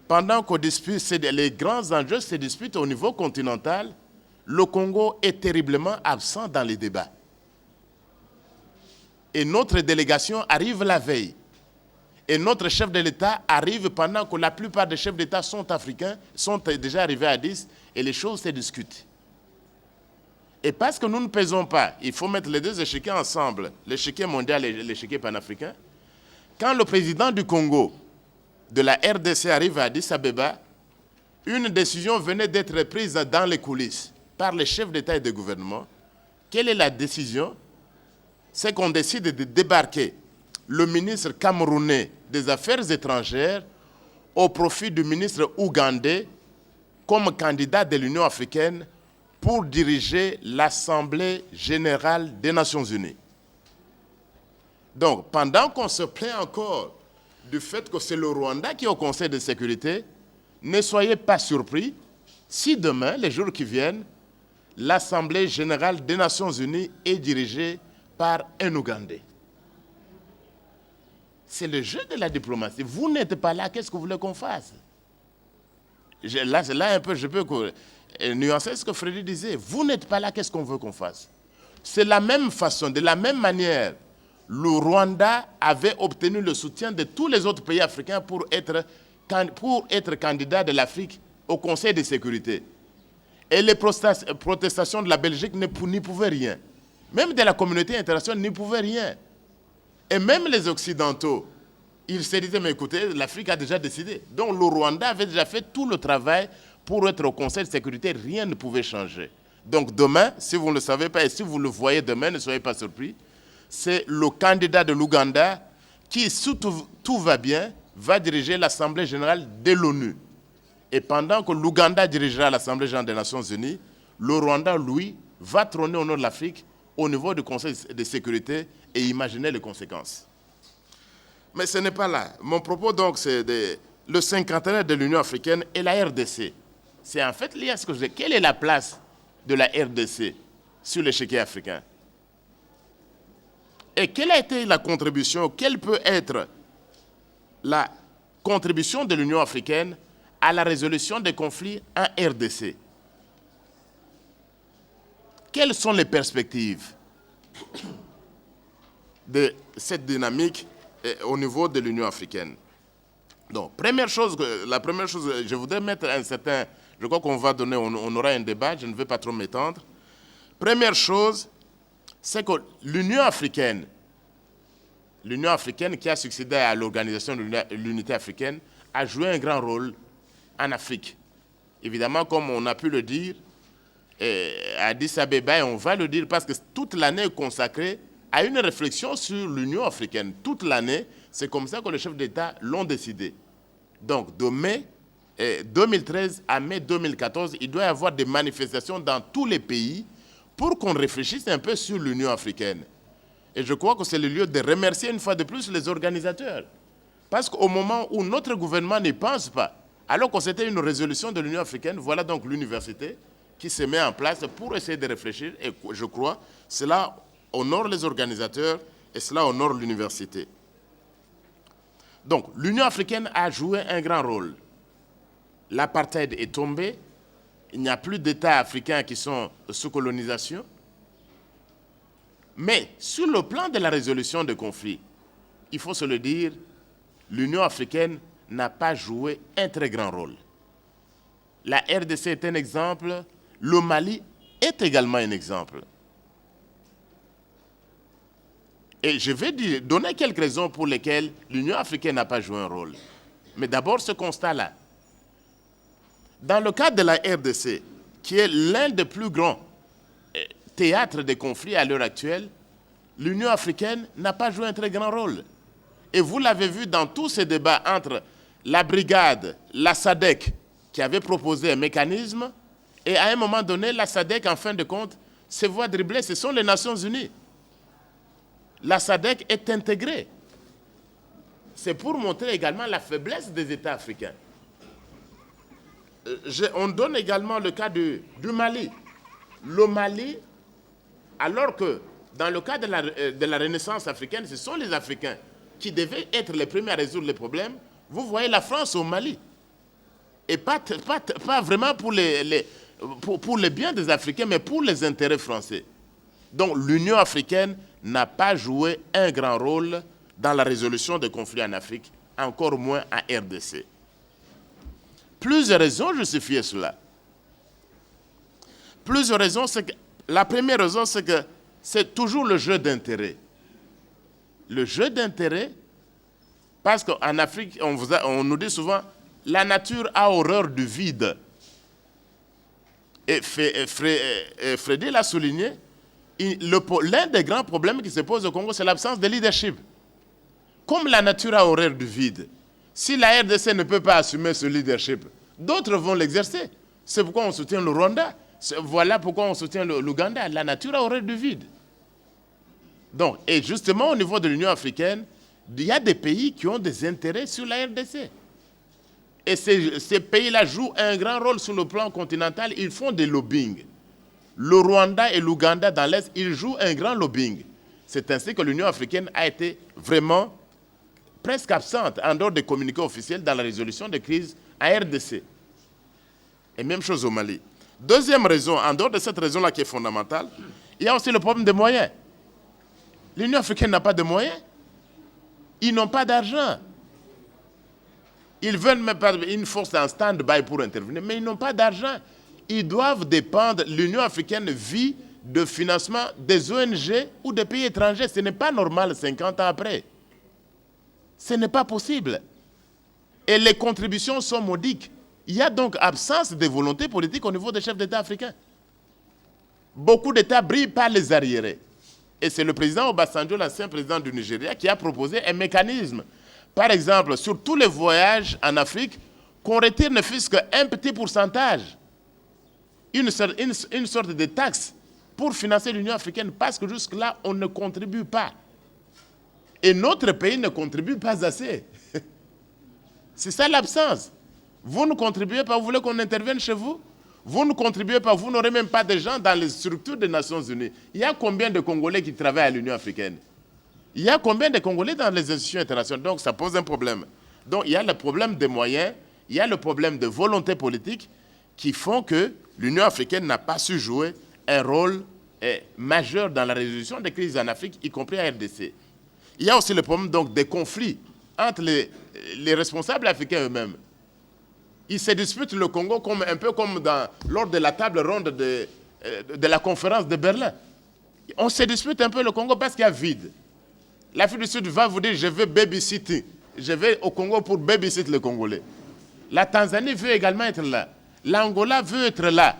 Speaker 4: pendant que les grands enjeux se disputent au niveau continental, le Congo est terriblement absent dans les débats. Et notre délégation arrive la veille. Et notre chef de l'État arrive pendant que la plupart des chefs d'État sont africains, sont déjà arrivés à Addis, et les choses se discutent. Et parce que nous ne pesons pas, il faut mettre les deux échiquiers ensemble, l'échiquier mondial et l'échiquier panafricain. Quand le président du Congo, de la RDC, arrive à Addis Abeba, une décision venait d'être prise dans les coulisses par les chefs d'État et de gouvernement. Quelle est la décision? C'est qu'on décide de débarquer le ministre camerounais des Affaires étrangères au profit du ministre ougandais comme candidat de l'Union africaine pour diriger l'Assemblée générale des Nations unies. Donc, pendant qu'on se plaint encore du fait que c'est le Rwanda qui est au Conseil de sécurité, ne soyez pas surpris si demain, les jours qui viennent, l'Assemblée générale des Nations unies est dirigée par un Ougandais. C'est le jeu de la diplomatie. Vous n'êtes pas là, qu'est-ce que vous voulez qu'on fasse? Là un peu, je peux nuancer ce que Freddy disait. Vous n'êtes pas là, qu'est-ce qu'on veut qu'on fasse? C'est la même façon, de la même manière, le Rwanda avait obtenu le soutien de tous les autres pays africains pour être candidat de l'Afrique au Conseil de sécurité. Et les protestations de la Belgique n'y pouvaient rien. Même de la communauté internationale n'y pouvaient rien. Et même les Occidentaux, ils se disaient, mais écoutez, l'Afrique a déjà décidé. Donc le Rwanda avait déjà fait tout le travail pour être au Conseil de sécurité, rien ne pouvait changer. Donc demain, si vous ne le savez pas et si vous le voyez demain, ne soyez pas surpris, c'est le candidat de l'Ouganda qui, si tout va bien, va diriger l'Assemblée générale de l'ONU. Et pendant que l'Ouganda dirigera l'Assemblée générale des Nations unies, le Rwanda, lui, va trôner au nord de l'Afrique au niveau du Conseil de sécurité et imaginer les conséquences. Mais ce n'est pas là. Mon propos, donc, c'est le cinquantenaire de l'Union africaine et la RDC. C'est en fait lié à ce que je dis. Quelle est la place de la RDC sur l'échiquier africain? Et quelle a été la contribution, quelle peut être la contribution de l'Union africaine à la résolution des conflits en RDC. Quelles sont les perspectives de cette dynamique au niveau de l'Union africaine? Donc, la première chose, je voudrais mettre un certain... Je crois qu'on va donner, on aura un débat, je ne vais pas trop m'étendre. Première chose, c'est que l'Union africaine qui a succédé à l'organisation de l'unité africaine, a joué un grand rôle en Afrique. Évidemment, comme on a pu le dire, à Addis Abeba, et on va le dire parce que toute l'année est consacrée à une réflexion sur l'Union africaine. Toute l'année, c'est comme ça que les chefs d'État l'ont décidé. Donc, de mai 2013 à mai 2014, il doit y avoir des manifestations dans tous les pays pour qu'on réfléchisse un peu sur l'Union africaine. Et je crois que c'est le lieu de remercier une fois de plus les organisateurs. Parce qu'au moment où notre gouvernement n'y pense pas, alors que c'était une résolution de l'Union africaine, voilà donc l'université qui se met en place pour essayer de réfléchir. Et je crois que cela honore les organisateurs et cela honore l'université. Donc, l'Union africaine a joué un grand rôle. L'apartheid est tombé. Il n'y a plus d'États africains qui sont sous colonisation. Mais sur le plan de la résolution des conflits, il faut se le dire, l'Union africaine n'a pas joué un très grand rôle. La RDC est un exemple, le Mali est également un exemple. Et je vais donner quelques raisons pour lesquelles l'Union africaine n'a pas joué un rôle. Mais d'abord ce constat-là. Dans le cadre de la RDC, qui est l'un des plus grands théâtres des conflits à l'heure actuelle, l'Union africaine n'a pas joué un très grand rôle. Et vous l'avez vu dans tous ces débats entre la brigade, la SADC, qui avait proposé un mécanisme, et à un moment donné, la SADC, en fin de compte, se voit dribbler. Ce sont les Nations Unies. La SADC est intégrée. C'est pour montrer également la faiblesse des États africains. On donne également le cas du Mali. Le Mali, alors que dans le cas de la Renaissance africaine, ce sont les Africains qui devaient être les premiers à résoudre les problèmes. Vous voyez la France au Mali. Et pas vraiment pour les biens des Africains, mais pour les intérêts français. Donc l'Union africaine n'a pas joué un grand rôle dans la résolution des conflits en Afrique, encore moins en RDC. Plusieurs raisons justifient cela. Plusieurs raisons, la première raison, c'est que c'est toujours le jeu d'intérêt. Le jeu d'intérêt, parce qu'en Afrique, on nous dit souvent, la nature a horreur du vide. Et Freddy l'a souligné, l'un des grands problèmes qui se pose au Congo, c'est l'absence de leadership. Comme la nature a horreur du vide, si la RDC ne peut pas assumer ce leadership, d'autres vont l'exercer. C'est pourquoi on soutient le Rwanda. Voilà pourquoi on soutient l'Ouganda. La nature a horreur du vide. Donc, et justement, au niveau de l'Union africaine, il y a des pays qui ont des intérêts sur la RDC. Et ces pays-là jouent un grand rôle sur le plan continental. Ils font des lobbying. Le Rwanda et l'Ouganda dans l'Est, ils jouent un grand lobbying. C'est ainsi que l'Union africaine a été vraiment presque absente en dehors des communiqués officiels dans la résolution des crises en RDC. Et même chose au Mali. Deuxième raison, en dehors de cette raison-là qui est fondamentale, il y a aussi le problème des moyens. L'Union africaine n'a pas de moyens. Ils n'ont pas d'argent. Ils veulent même pas une force en stand-by pour intervenir, mais ils n'ont pas d'argent. Ils doivent dépendre, l'Union africaine vit de financement des ONG ou des pays étrangers. Ce n'est pas normal 50 ans après. Ce n'est pas possible. Et les contributions sont modiques. Il y a donc absence de volonté politique au niveau des chefs d'État africains. Beaucoup d'États brillent par les arriérés. Et c'est le président Obasanjo, l'ancien président du Nigeria, qui a proposé un mécanisme. Par exemple, sur tous les voyages en Afrique, qu'on retire ne fût-ce qu'un petit pourcentage, une sorte de taxe pour financer l'Union africaine, parce que jusque-là, on ne contribue pas. Et notre pays ne contribue pas assez. C'est ça l'absence. Vous ne contribuez pas, vous voulez qu'on intervienne chez vous? Vous ne contribuez pas, vous n'aurez même pas de gens dans les structures des Nations Unies. Il y a combien de Congolais qui travaillent à l'Union africaine? Il y a combien de Congolais dans les institutions internationales? Donc ça pose un problème. Donc il y a le problème des moyens, il y a le problème de volonté politique qui font que l'Union africaine n'a pas su jouer un rôle majeur dans la résolution des crises en Afrique, y compris à RDC. Il y a aussi le problème donc des conflits entre les responsables africains eux-mêmes. Ils se disputent le Congo un peu comme lors de la table ronde de la conférence de Berlin. On se dispute un peu le Congo parce qu'il y a vide. L'Afrique du Sud va vous dire, je veux babysitter. Je vais au Congo pour babysitter le Congolais. La Tanzanie veut également être là. L'Angola veut être là.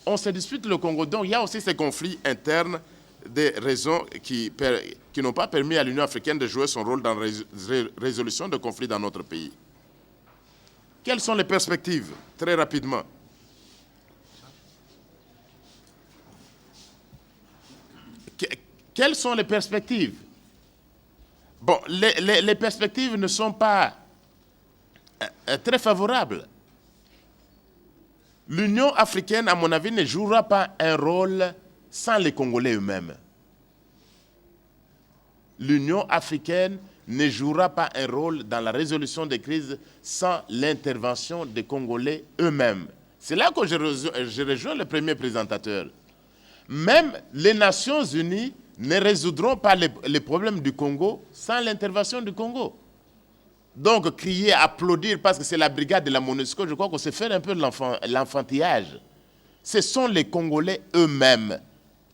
Speaker 4: On se dispute le Congo. Donc il y a aussi ces conflits internes, des raisons qui n'ont pas permis à l'Union africaine de jouer son rôle dans la résolution de conflits dans notre pays. Quelles sont les perspectives? Très rapidement. Quelles sont les perspectives? Bon, les perspectives ne sont pas très favorables. L'Union africaine, à mon avis, ne jouera pas un rôle sans les Congolais eux-mêmes. L'Union africaine ne jouera pas un rôle dans la résolution des crises sans l'intervention des Congolais eux-mêmes. C'est là que je rejoins le premier présentateur. Même les Nations unies ne résoudront pas les problèmes du Congo sans l'intervention du Congo. Donc, crier, applaudir parce que c'est la brigade de la MONUSCO, je crois qu'on s'est fait un peu l'enfantillage. Ce sont les Congolais eux-mêmes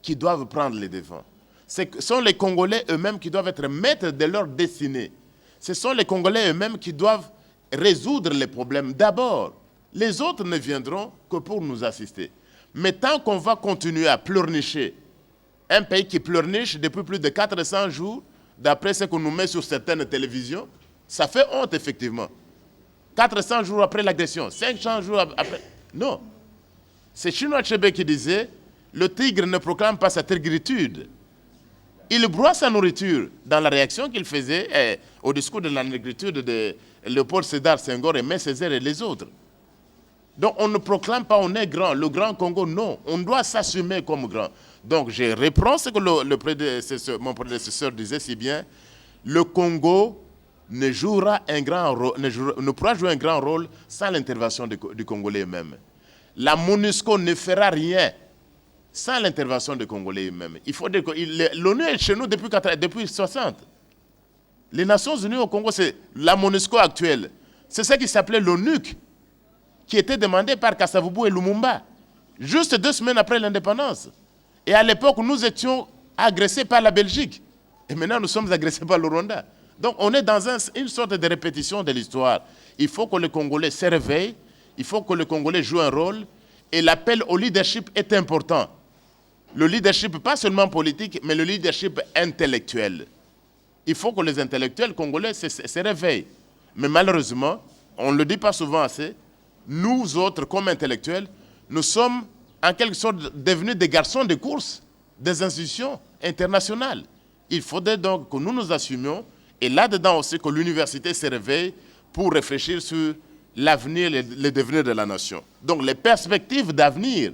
Speaker 4: qui doivent prendre les devants. Ce sont les Congolais eux-mêmes qui doivent être maîtres de leur destinée. Ce sont les Congolais eux-mêmes qui doivent résoudre les problèmes d'abord. Les autres ne viendront que pour nous assister. Mais tant qu'on va continuer à pleurnicher, un pays qui pleurniche depuis plus de 400 jours, d'après ce qu'on nous met sur certaines télévisions, ça fait honte, effectivement. 400 jours après l'agression, 500 jours après... Non. C'est Chinua Achebe qui disait, le tigre ne proclame pas sa tigritude. Il broie sa nourriture dans la réaction qu'il faisait au discours de la négritude de Léopold Sédar Senghor, Aimé Césaire et les autres. Donc on ne proclame pas on est grand. Le grand Congo, non. On doit s'assumer comme grand. Donc je reprends ce que mon prédécesseur disait si bien. Le Congo ne pourra jouer un grand rôle sans l'intervention du Congolais eux-mêmes. La MONUSCO ne fera rien sans l'intervention des Congolais eux-mêmes. Il faut dire que l'ONU est chez nous depuis 1960. Les Nations Unies au Congo, c'est la MONUSCO actuelle. C'est ce qui s'appelait l'ONUC, qui était demandé par Kasavubu et Lumumba, juste 2 semaines après l'indépendance. Et à l'époque, nous étions agressés par la Belgique. Et maintenant, nous sommes agressés par le Rwanda. Donc, on est dans une sorte de répétition de l'histoire. Il faut que les Congolais se réveillent, il faut que les Congolais jouent un rôle, et l'appel au leadership est important. Le leadership, pas seulement politique, mais le leadership intellectuel. Il faut que les intellectuels congolais se réveillent. Mais malheureusement, on ne le dit pas souvent assez, nous autres, comme intellectuels, nous sommes en quelque sorte devenus des garçons de course des institutions internationales. Il faudrait donc que nous nous assumions, et là-dedans aussi que l'université se réveille pour réfléchir sur l'avenir et le devenir de la nation. Donc les perspectives d'avenir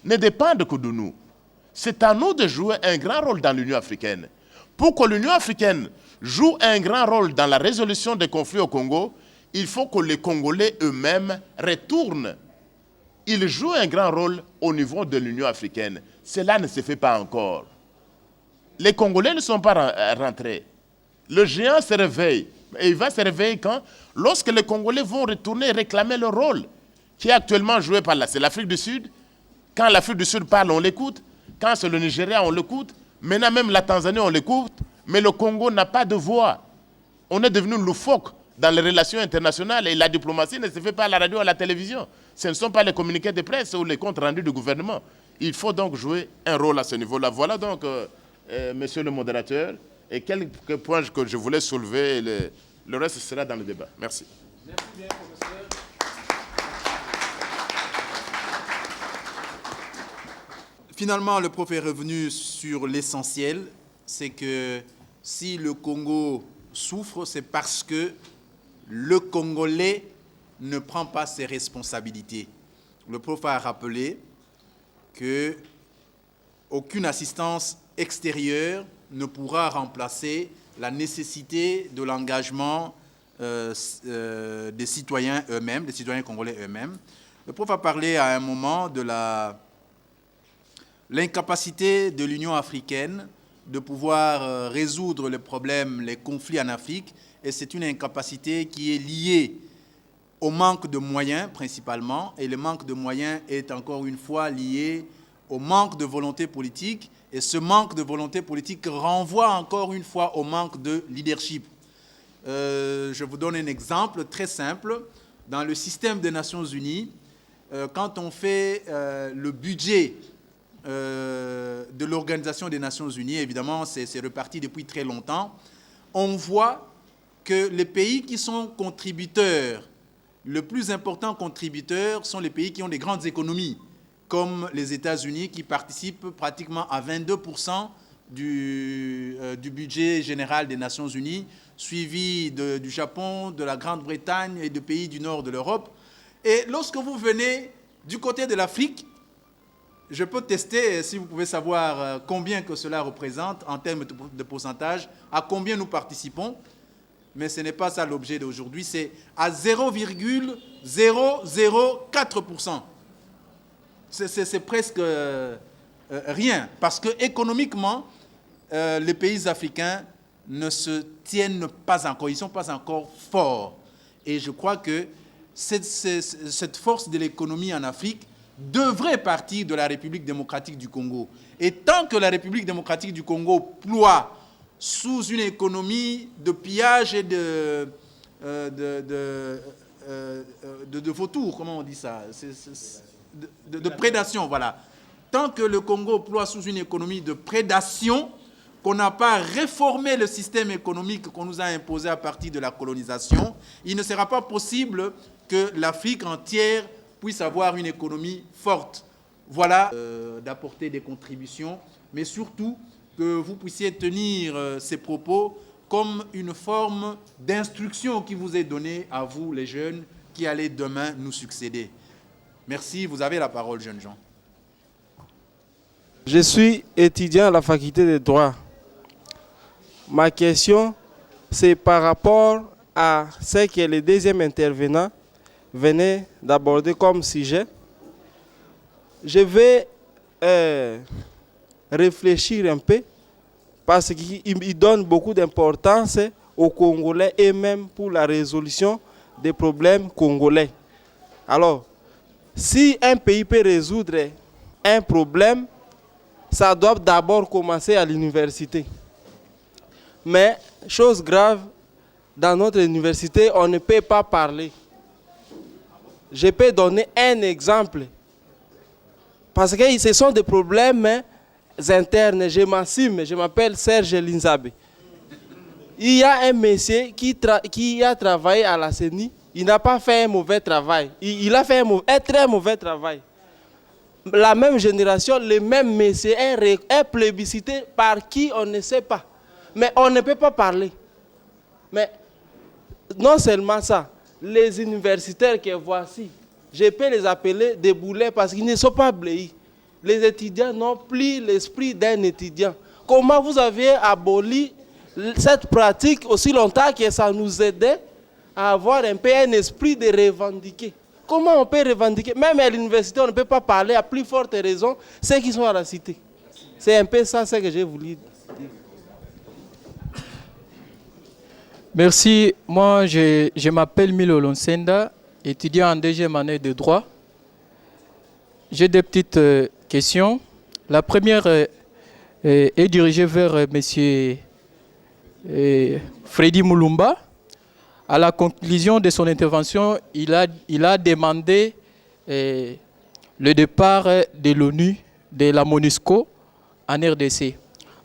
Speaker 4: ne dépendent que de nous. C'est à nous de jouer un grand rôle dans l'Union africaine. Pour que l'Union africaine joue un grand rôle dans la résolution des conflits au Congo, il faut que les Congolais eux-mêmes retournent. Ils jouent un grand rôle au niveau de l'Union africaine. Cela ne se fait pas encore. Les Congolais ne sont pas rentrés. Le géant se réveille. Et il va se réveiller quand? Lorsque les Congolais vont retourner réclamer leur rôle, qui est actuellement joué par c'est l'Afrique du Sud. Quand l'Afrique du Sud parle, on l'écoute. Quand c'est le Nigeria, on l'écoute. Maintenant même la Tanzanie, on l'écoute. Mais le Congo n'a pas de voix. On est devenu loufoque dans les relations internationales et la diplomatie ne se fait pas à la radio ou à la télévision. Ce ne sont pas les communiqués de presse ou les comptes rendus du gouvernement. Il faut donc jouer un rôle à ce niveau-là. Voilà donc, monsieur le modérateur, et quelques points que je voulais soulever. Le reste sera dans le débat. Merci.
Speaker 1: Merci bien, professeur. Finalement, le prof est revenu sur l'essentiel, c'est que si le Congo souffre, c'est parce que le Congolais ne prend pas ses responsabilités. Le prof a rappelé qu'aucune assistance extérieure ne pourra remplacer la nécessité de l'engagement des citoyens eux-mêmes, des citoyens congolais eux-mêmes. Le prof a parlé à un moment de l'incapacité de l'Union africaine de pouvoir résoudre les problèmes, les conflits en Afrique, et c'est une incapacité qui est liée au manque de moyens principalement, et le manque de moyens est encore une fois lié au manque de volonté politique, et ce manque de volonté politique renvoie encore une fois au manque de leadership. Je vous donne un exemple très simple. Dans le système des Nations Unies, quand on fait le budget de l'Organisation des Nations Unies, évidemment c'est reparti depuis très longtemps, on voit que les pays qui sont contributeurs, le plus important contributeur sont les pays qui ont des grandes économies, comme les États-Unis qui participent pratiquement à 22% du budget général des Nations Unies, suivi du Japon, de la Grande-Bretagne et de pays du nord de l'Europe. Et lorsque vous venez du côté de l'Afrique, je peux tester, si vous pouvez savoir combien que cela représente en termes de pourcentage, à combien nous participons, mais ce n'est pas ça l'objet d'aujourd'hui, c'est à 0,004%. C'est presque rien, parce que économiquement, les pays africains ne se tiennent pas encore, ils ne sont pas encore forts. Et je crois que cette force de l'économie en Afrique devrait partir de la République démocratique du Congo. Et tant que la République démocratique du Congo ploie sous une économie de pillage et de vautours, comment on dit ça, de prédation, voilà. Tant que le Congo ploie sous une économie de prédation, qu'on n'a pas réformé le système économique qu'on nous a imposé à partir de la colonisation, il ne sera pas possible que l'Afrique entière puisse avoir une économie forte. Voilà, d'apporter des contributions, mais surtout que vous puissiez tenir ces propos comme une forme d'instruction qui vous est donnée à vous, les jeunes, qui allez demain nous succéder. Merci, vous avez la parole, jeunes gens.
Speaker 5: Je suis étudiant à la faculté de droit. Ma question, c'est par rapport à ce que le deuxième intervenant venait d'aborder comme sujet. Je vais réfléchir un peu parce qu'il donne beaucoup d'importance aux Congolais et même pour la résolution des problèmes congolais. Alors, si un pays peut résoudre un problème, ça doit d'abord commencer à l'université. Mais, chose grave, dans notre université, on ne peut pas parler. Je peux donner un exemple. Parce que ce sont des problèmes internes. Je m'assume, je m'appelle Serge Linzabe. Il y a un monsieur qui a travaillé à la CENI. Il n'a pas fait un mauvais travail. Il a fait un très mauvais travail. La même génération, le même monsieur est plébiscité par qui on ne sait pas. Mais on ne peut pas parler. Mais non seulement ça, les universitaires que voici, je peux les appeler des boulets parce qu'ils ne sont pas bléis. Les étudiants n'ont plus l'esprit d'un étudiant. Comment vous avez aboli cette pratique aussi longtemps que ça nous aidait à avoir un peu un esprit de revendiquer? Comment on peut revendiquer? Même à l'université, on ne peut pas parler à plus forte raison ceux qui sont à la cité. C'est un peu ça ce que j'ai voulu dire.
Speaker 6: Merci. Moi, je m'appelle Milo Lonsenda, étudiant en deuxième année de droit. J'ai des petites questions. La première est dirigée vers M. Freddy Mulumba. À la conclusion de son intervention, il a demandé le départ de l'ONU, de la MONUSCO, en RDC.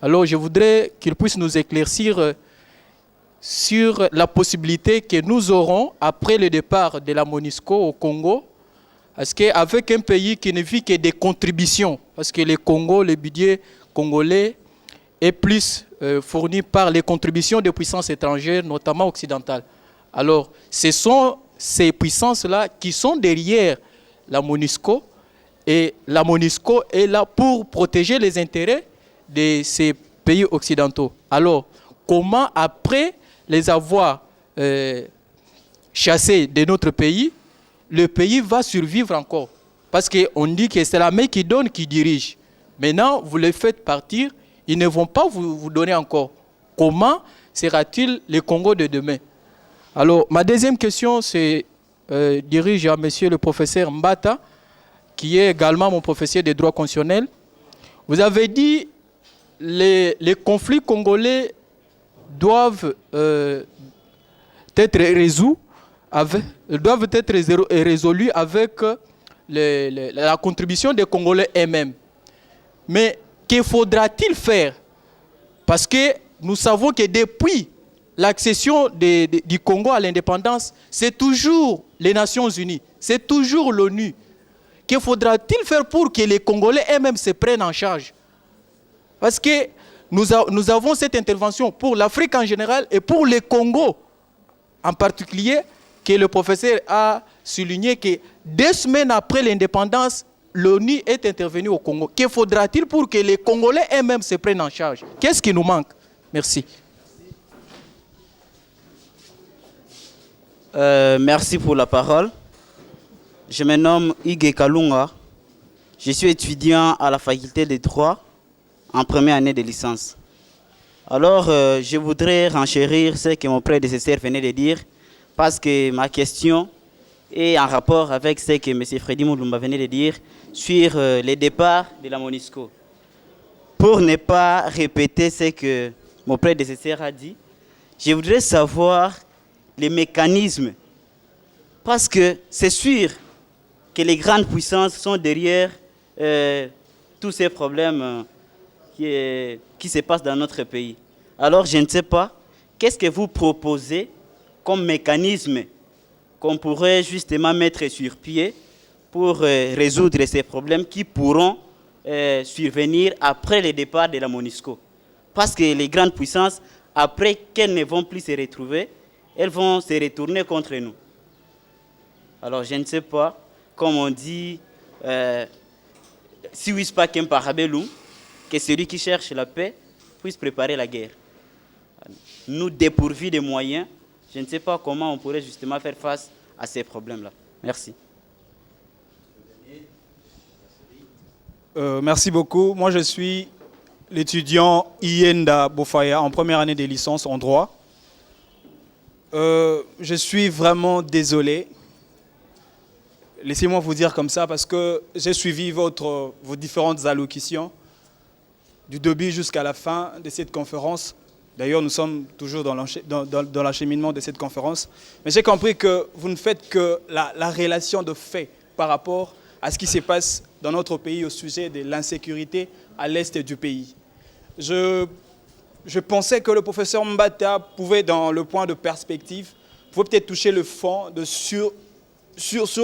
Speaker 6: Alors, je voudrais qu'il puisse nous éclaircir sur la possibilité que nous aurons, après le départ de la MONUSCO au Congo, parce qu'avec un pays qui ne vit que des contributions, parce que le Congo, le budget congolais est plus fourni par les contributions de puissances étrangères, notamment occidentales. Alors, ce sont ces puissances-là qui sont derrière la MONUSCO, et la MONUSCO est là pour protéger les intérêts de ces pays occidentaux. Alors, comment, après les avoir chassés de notre pays, le pays va survivre encore. Parce qu'on dit que c'est la main qui donne qui dirige. Maintenant, vous les faites partir, ils ne vont pas vous donner encore. Comment sera-t-il le Congo de demain? Alors, ma deuxième question dirige à monsieur le professeur Mbata, qui est également mon professeur de droit constitutionnel. Vous avez dit que les conflits congolais doivent être résolus avec la contribution des Congolais eux-mêmes. Mais que faudra-t-il faire? Parce que nous savons que depuis l'accession du Congo à l'indépendance, c'est toujours les Nations Unies, c'est toujours l'ONU. Que faudra-t-il faire pour que les Congolais eux-mêmes se prennent en charge? Parce que nous avons cette intervention pour l'Afrique en général et pour le Congo en particulier, que le professeur a souligné que 2 semaines après l'indépendance, l'ONU est intervenue au Congo. Que faudra-t-il pour que les Congolais eux-mêmes se prennent en charge? Qu'est-ce qui nous manque? Merci.
Speaker 7: Merci pour la parole. Je me nomme Ige Kalunga. Je suis étudiant à la faculté de droit en première année de licence. Alors, je voudrais renchérir ce que mon prédécesseur venait de dire, parce que ma question est en rapport avec ce que M. Freddy Mulumba venait de dire sur le départ de la MONUSCO. Pour ne pas répéter ce que mon prédécesseur a dit, je voudrais savoir les mécanismes, parce que c'est sûr que les grandes puissances sont derrière tous ces problèmes qui se passent dans notre pays. Alors, je ne sais pas, qu'est-ce que vous proposez comme mécanisme qu'on pourrait justement mettre sur pied pour résoudre ces problèmes qui pourront survenir après le départ de la MONUSCO? Parce que les grandes puissances, après qu'elles ne vont plus se retrouver, elles vont se retourner contre nous. Alors, je ne sais pas, comme on dit, si vis pacem parabellum, que celui qui cherche la paix puisse préparer la guerre. Nous dépourvus de moyens, je ne sais pas comment on pourrait justement faire face à ces problèmes-là. Merci.
Speaker 8: Merci beaucoup. Moi, je suis l'étudiant Ienda Bofaya en première année de licence en droit. Je suis vraiment désolé. Laissez-moi vous dire comme ça parce que j'ai suivi vos différentes allocutions du début jusqu'à la fin de cette conférence. D'ailleurs, nous sommes toujours dans l'acheminement de cette conférence. Mais j'ai compris que vous ne faites que la relation de fait par rapport à ce qui se passe dans notre pays au sujet de l'insécurité à l'est du pays. Je pensais que le professeur Mbata pouvait, dans le point de perspective, pouvait peut-être toucher le fond sur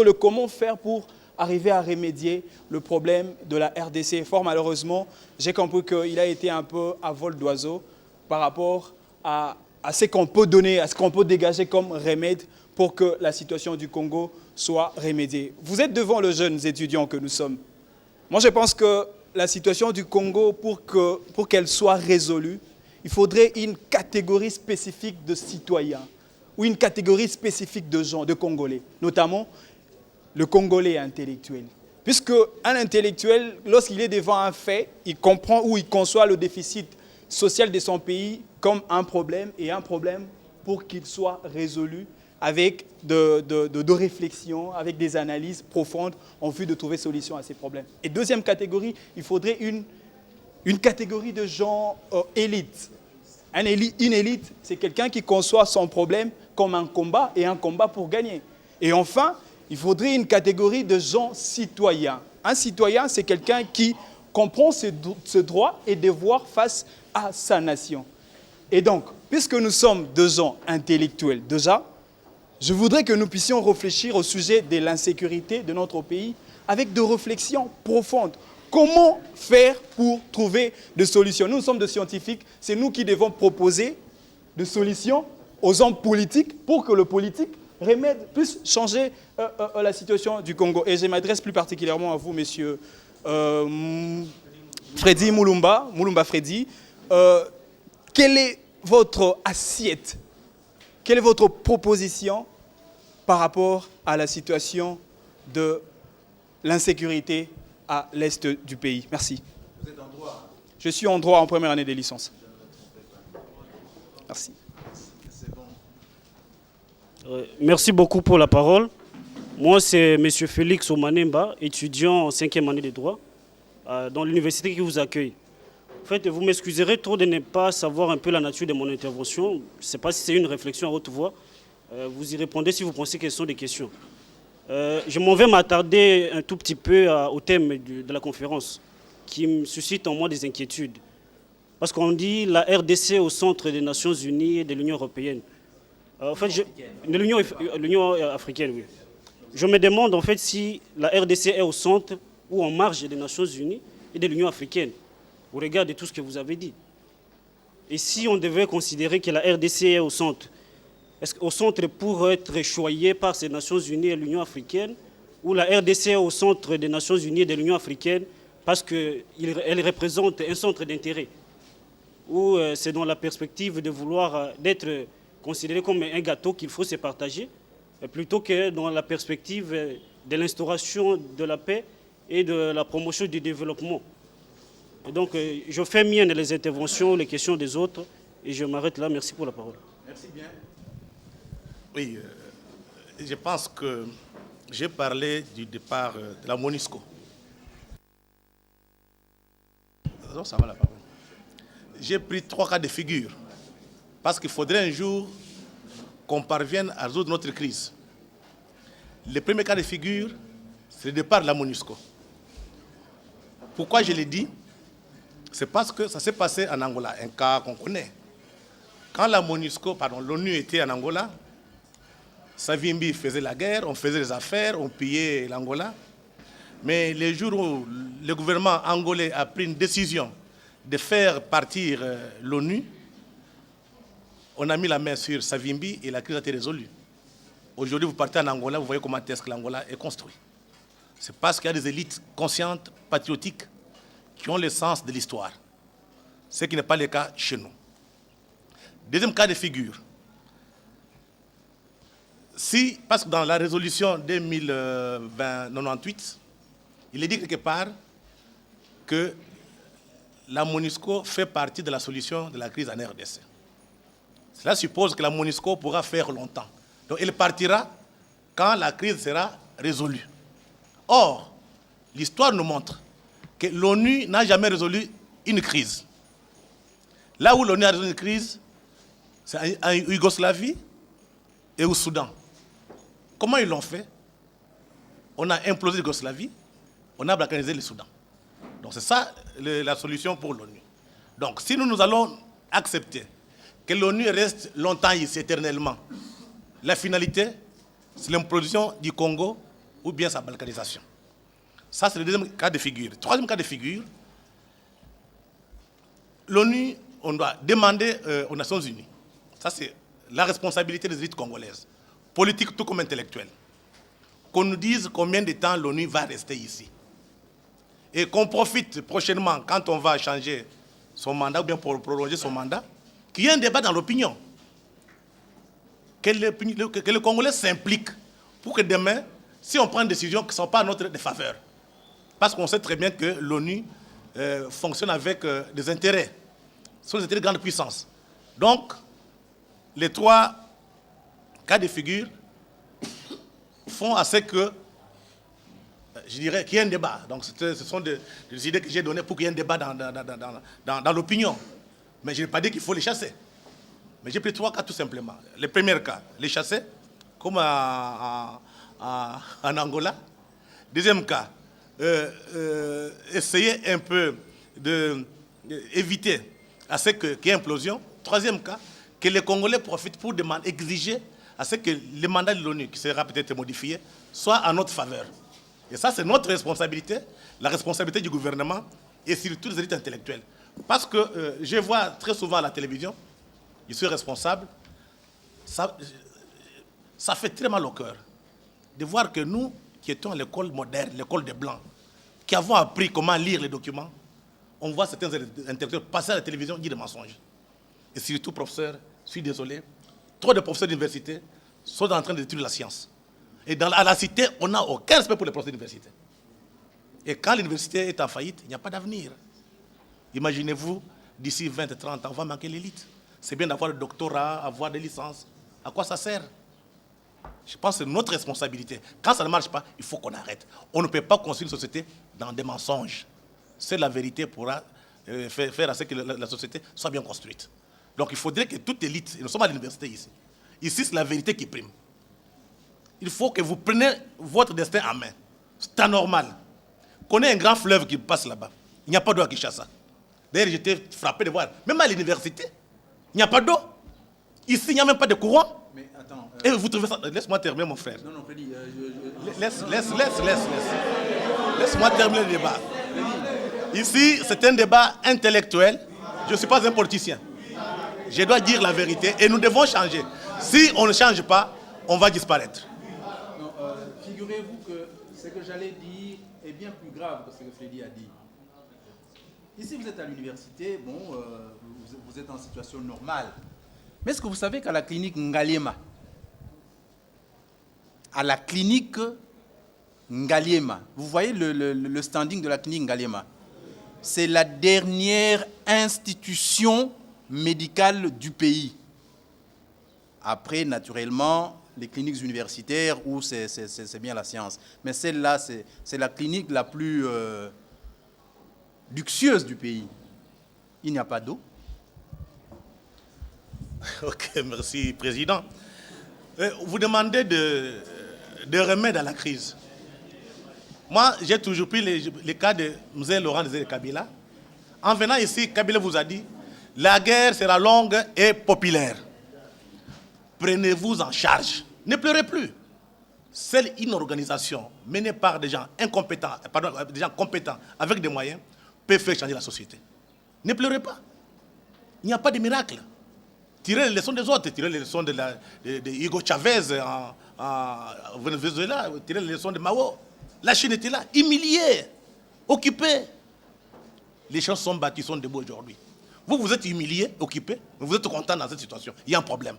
Speaker 8: le comment faire pour arriver à remédier le problème de la RDC. Fort malheureusement, j'ai compris qu'il a été un peu à vol d'oiseau par rapport à ce qu'on peut donner, à ce qu'on peut dégager comme remède pour que la situation du Congo soit remédiée. Vous êtes devant les jeunes étudiants que nous sommes. Moi, je pense que la situation du Congo, pour qu'elle soit résolue, il faudrait une catégorie spécifique de citoyens ou une catégorie spécifique de gens, de Congolais, notamment le Congolais intellectuel. Puisque un intellectuel, lorsqu'il est devant un fait, il comprend ou il conçoit le déficit social de son pays comme un problème, et un problème pour qu'il soit résolu avec de réflexions, avec des analyses profondes en vue de trouver solution à ces problèmes. Et deuxième catégorie, il faudrait une catégorie de gens élites. Une élite, c'est quelqu'un qui conçoit son problème comme un combat et un combat pour gagner. Et enfin, il faudrait une catégorie de gens citoyens. Un citoyen, c'est quelqu'un qui comprend ses droits et devoirs face à sa nation. Et donc, puisque nous sommes deux gens intellectuels déjà, je voudrais que nous puissions réfléchir au sujet de l'insécurité de notre pays avec des réflexions profondes. Comment faire pour trouver des solutions? Nous sommes des scientifiques, c'est nous qui devons proposer des solutions aux hommes politiques pour que le politique puisse changer la situation du Congo. Et je m'adresse plus particulièrement à vous, monsieur Freddy Mulumba Freddy. Quelle est votre assiette? Quelle est votre proposition par rapport à la situation de l'insécurité à l'est du pays. Merci.
Speaker 1: Vous êtes en droit?
Speaker 8: Je suis en droit en première année des licences. Merci.
Speaker 9: Merci beaucoup pour la parole. Moi, c'est M. Félix Omanemba, étudiant en 5e année de droit dans l'université qui vous accueille. En fait, vous m'excuserez trop de ne pas savoir un peu la nature de mon intervention. Je ne sais pas si c'est une réflexion à haute voix. Vous y répondez si vous pensez que ce sont des questions. Je m'en vais m'attarder un tout petit peu au thème de la conférence qui me suscite en moi des inquiétudes. Parce qu'on dit la RDC au centre des Nations Unies et de l'Union européenne. En fait, de l'Union africaine, oui. Je me demande en fait si la RDC est au centre ou en marge des Nations Unies et de l'Union africaine, au regard de tout ce que vous avez dit. Et si on devait considérer que la RDC est au centre, est-ce qu'au centre pour être choyé par ces Nations Unies et l'Union africaine, ou la RDC est au centre des Nations Unies et de l'Union africaine parce qu'elle représente un centre d'intérêt, ou c'est dans la perspective de vouloir d'être considéré comme un gâteau qu'il faut se partager, plutôt que dans la perspective de l'instauration de la paix et de la promotion du développement. Et donc, je fais mienne les interventions, les questions des autres, et je m'arrête là. Merci pour la parole.
Speaker 1: Merci bien.
Speaker 3: Oui, je pense que j'ai parlé du départ de la MONUSCO. Non, ça va la parole. J'ai pris 3 cas de figure, parce qu'il faudrait un jour qu'on parvienne à résoudre notre crise. Le premier cas de figure, c'est le départ de la MONUSCO. Pourquoi je l'ai dit? C'est parce que ça s'est passé en Angola, un cas qu'on connaît. Quand la MONUSCO, l'ONU était en Angola, Savimbi faisait la guerre, on faisait les affaires, on pillait l'Angola. Mais les jours où le gouvernement angolais a pris une décision de faire partir l'ONU, on a mis la main sur Savimbi et la crise a été résolue. Aujourd'hui, vous partez en Angola, vous voyez comment est-ce que l'Angola est construit. C'est parce qu'il y a des élites conscientes, patriotiques, qui ont le sens de l'histoire. Ce qui n'est pas le cas chez nous. Deuxième cas de figure. Parce que dans la résolution 2098, il est dit quelque part que la MONUSCO fait partie de la solution de la crise en RDC. Cela suppose que la MONUSCO pourra faire longtemps. Donc elle partira quand la crise sera résolue. Or, l'histoire nous montre que l'ONU n'a jamais résolu une crise. Là où l'ONU a résolu une crise, c'est en Yougoslavie et au Soudan. Comment ils l'ont fait? On a implosé la Yougoslavie, on a balkanisé le Soudan. Donc c'est ça la solution pour l'ONU. Donc si nous allons accepter que l'ONU reste longtemps ici, éternellement, la finalité, c'est l'implosion du Congo ou bien sa balkanisation. Ça, c'est le deuxième cas de figure. Troisième cas de figure, l'ONU, on doit demander aux Nations Unies, ça c'est la responsabilité des élites congolaises, politiques tout comme intellectuelles, qu'on nous dise combien de temps l'ONU va rester ici. Et qu'on profite prochainement, quand on va changer son mandat ou bien pour prolonger son mandat, qu'il y ait un débat dans l'opinion. Que le Congolais s'implique pour que demain, si on prend une décision qui ne sont pas à notre défaveur, parce qu'on sait très bien que l'ONU fonctionne avec des intérêts, ce sont des intérêts de grande puissance. Donc, les 3 cas de figure font à ce que, je dirais, qu'il y ait un débat. Donc, ce sont des idées que j'ai données pour qu'il y ait un débat dans l'opinion. Mais je n'ai pas dit qu'il faut les chasser. Mais j'ai pris 3 cas tout simplement. Le premier cas, les chasser, comme en Angola. Deuxième cas, essayer un peu d'éviter à ce qu'il y ait implosion. Troisième cas, que les Congolais profitent pour exiger à ce que le mandat de l'ONU, qui sera peut-être modifié, soit en notre faveur. Et ça, c'est notre responsabilité, la responsabilité du gouvernement et surtout des élites intellectuelles. Parce que je vois très souvent à la télévision, je suis responsable, ça fait très mal au cœur de voir que nous, qui étions à l'école moderne, l'école des Blancs, qui avons appris comment lire les documents, on voit certains intellectuels passer à la télévision et dire des mensonges. Et surtout, professeurs, je suis désolé, trop de professeurs d'université sont en train d'étudier la science. Et à la cité, on n'a aucun respect pour les professeurs d'université. Et quand l'université est en faillite, il n'y a pas d'avenir. Imaginez-vous, d'ici 20-30 ans, on va manquer l'élite. C'est bien d'avoir le doctorat, avoir des licences. À quoi ça sert? Je pense que c'est notre responsabilité. Quand ça ne marche pas, il faut qu'on arrête. On ne peut pas construire une société dans des mensonges. C'est la vérité pourra faire à ce que la société soit bien construite. Donc il faudrait que toute élite, et nous sommes à l'université ici, ici c'est la vérité qui prime. Il faut que vous preniez votre destin en main. C'est anormal. Qu'on ait un grand fleuve qui passe là-bas. Il n'y a pas d'eau à Kinshasa. D'ailleurs, j'étais frappé de voir, même à l'université, il n'y a pas d'eau. Ici, il n'y a même pas de courant.
Speaker 1: Mais attends.
Speaker 3: Et vous trouvez ça... Laisse-moi terminer, mon frère.
Speaker 1: Non, Freddy,
Speaker 3: Laisse-moi terminer le débat. Ici, c'est un débat intellectuel. Je ne suis pas un politicien. Je dois dire la vérité et nous devons changer. Si on ne change pas, on va disparaître.
Speaker 1: Non, figurez-vous que ce que j'allais dire est bien plus grave que ce que Freddy a dit. Ici, vous êtes à l'université, bon, vous êtes en situation normale. Mais est-ce que vous savez qu'à la clinique Ngaliema, vous voyez le standing de la clinique Ngaliema, c'est la dernière institution médicale du pays. Après, naturellement, les cliniques universitaires où c'est bien la science. Mais celle-là, c'est la clinique la plus luxueuse du pays. Il n'y a pas d'eau.
Speaker 3: Ok, merci, Président. Vous demandez de remèdes à la crise. Moi, j'ai toujours pris les cas de M. Laurent Désiré Kabila. En venant ici, Kabila vous a dit « La guerre sera longue et populaire. Prenez-vous en charge. Ne pleurez plus. » Seule une organisation menée par des gens incompétents, des gens compétents avec des moyens peut faire changer la société. Ne pleurez pas. Il n'y a pas de miracle. Tirez les leçons des autres. Tirez les leçons de Hugo Chavez en Venezuela. Tirez les leçons de Mao. La Chine était là, humiliée, occupée. Les gens sont battus, sont debout aujourd'hui. Vous êtes humiliés, occupés, mais vous êtes contents dans cette situation. Il y a un problème.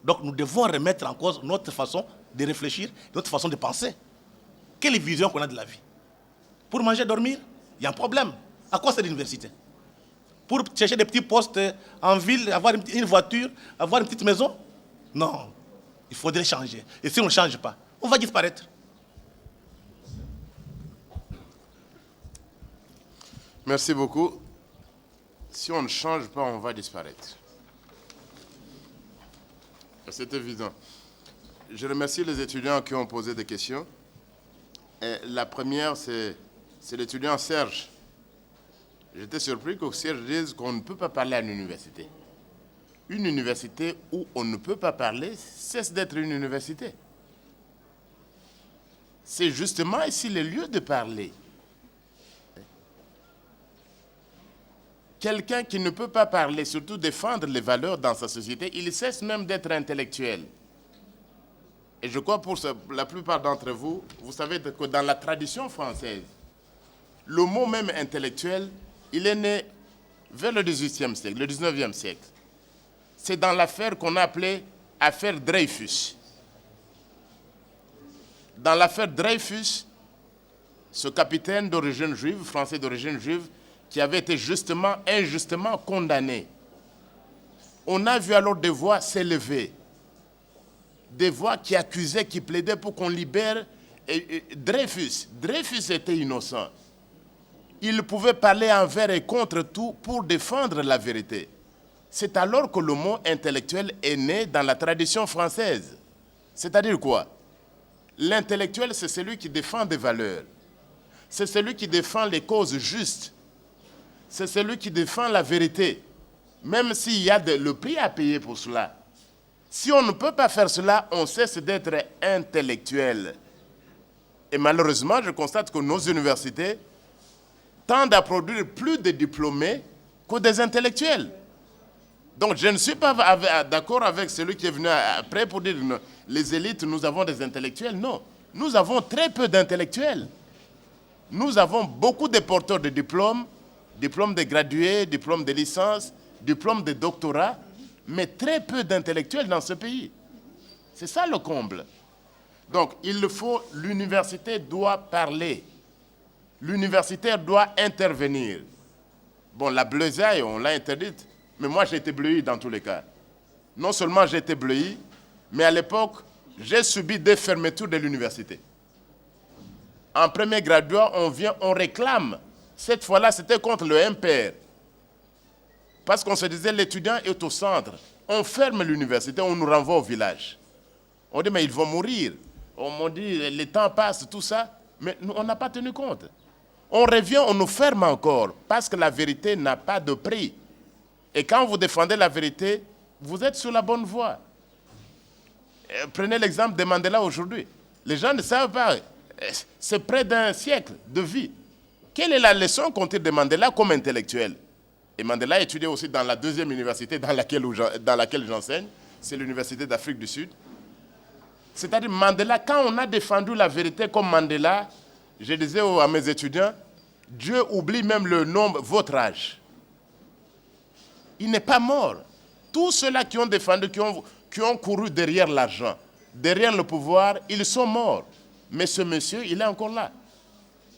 Speaker 3: Donc nous devons remettre en cause notre façon de réfléchir, notre façon de penser. Quelle vision qu'on a de la vie? Pour manger, dormir, il y a un problème. À quoi c'est l'université? Pour chercher des petits postes en ville, avoir une voiture, avoir une petite maison? Non, il faudrait changer. Et si on ne change pas, on va disparaître.
Speaker 4: Merci beaucoup. Si on ne change pas, on va disparaître. C'est évident. Je remercie les étudiants qui ont posé des questions. Et la première, c'est l'étudiant Serge. J'étais surpris que Serge dise qu'on ne peut pas parler à l'université. Une université où on ne peut pas parler cesse d'être une université. C'est justement ici le lieu de parler. Quelqu'un qui ne peut pas parler, surtout défendre les valeurs dans sa société, il cesse même d'être intellectuel. Et je crois pour la plupart d'entre vous, vous savez que dans la tradition française, le mot même intellectuel, il est né vers le XVIIIe siècle, le XIXe siècle. C'est dans l'affaire qu'on a appelée affaire Dreyfus. Dans l'affaire Dreyfus, ce capitaine d'origine juive, français d'origine juive, qui avait été injustement condamné. On a vu alors des voix s'élever, des voix qui accusaient, qui plaidaient pour qu'on libère Dreyfus. Dreyfus était innocent. Il pouvait parler envers et contre tout pour défendre la vérité. C'est alors que le mot intellectuel est né dans la tradition française. C'est-à-dire quoi? L'intellectuel, c'est celui qui défend des valeurs. C'est celui qui défend les causes justes. C'est celui qui défend la vérité, même s'il y a le prix à payer pour cela. Si on ne peut pas faire cela, on cesse d'être intellectuel. Et malheureusement, je constate que nos universités tendent à produire plus de diplômés que des intellectuels. Donc je ne suis pas d'accord avec celui qui est venu après pour dire que les élites, nous avons des intellectuels. Non, nous avons très peu d'intellectuels. Nous avons beaucoup de porteurs de diplômes, diplôme de gradués, diplôme de licence, diplôme de doctorat, mais très peu d'intellectuels dans ce pays. C'est ça le comble. Donc, il le faut, l'université doit parler. L'universitaire doit intervenir. Bon, la bleusaille, on l'a interdite, mais moi j'ai été bleui dans tous les cas. Non seulement j'ai été bleui, mais à l'époque, j'ai subi des fermetures de l'université. En premier graduat, on réclame. Cette fois-là, c'était contre le MPR. Parce qu'on se disait, l'étudiant est au centre. On ferme l'université, on nous renvoie au village. On dit, mais ils vont mourir. On m'a dit, le temps passe, tout ça. Mais nous, on n'a pas tenu compte. On revient, on nous ferme encore, parce que la vérité n'a pas de prix. Et quand vous défendez la vérité, vous êtes sur la bonne voie. Prenez l'exemple de Mandela aujourd'hui. Les gens ne savent pas. C'est près d'un siècle de vie. Quelle est la leçon qu'on tire de Mandela comme intellectuel? Et Mandela a étudié aussi dans la deuxième université dans laquelle j'enseigne, c'est l'Université d'Afrique du Sud. C'est-à-dire Mandela, quand on a défendu la vérité comme Mandela, je disais à mes étudiants, Dieu oublie même le nombre, votre âge. Il n'est pas mort. Tous ceux-là qui ont défendu, qui ont couru derrière l'argent, derrière le pouvoir, ils sont morts. Mais ce monsieur, il est encore là.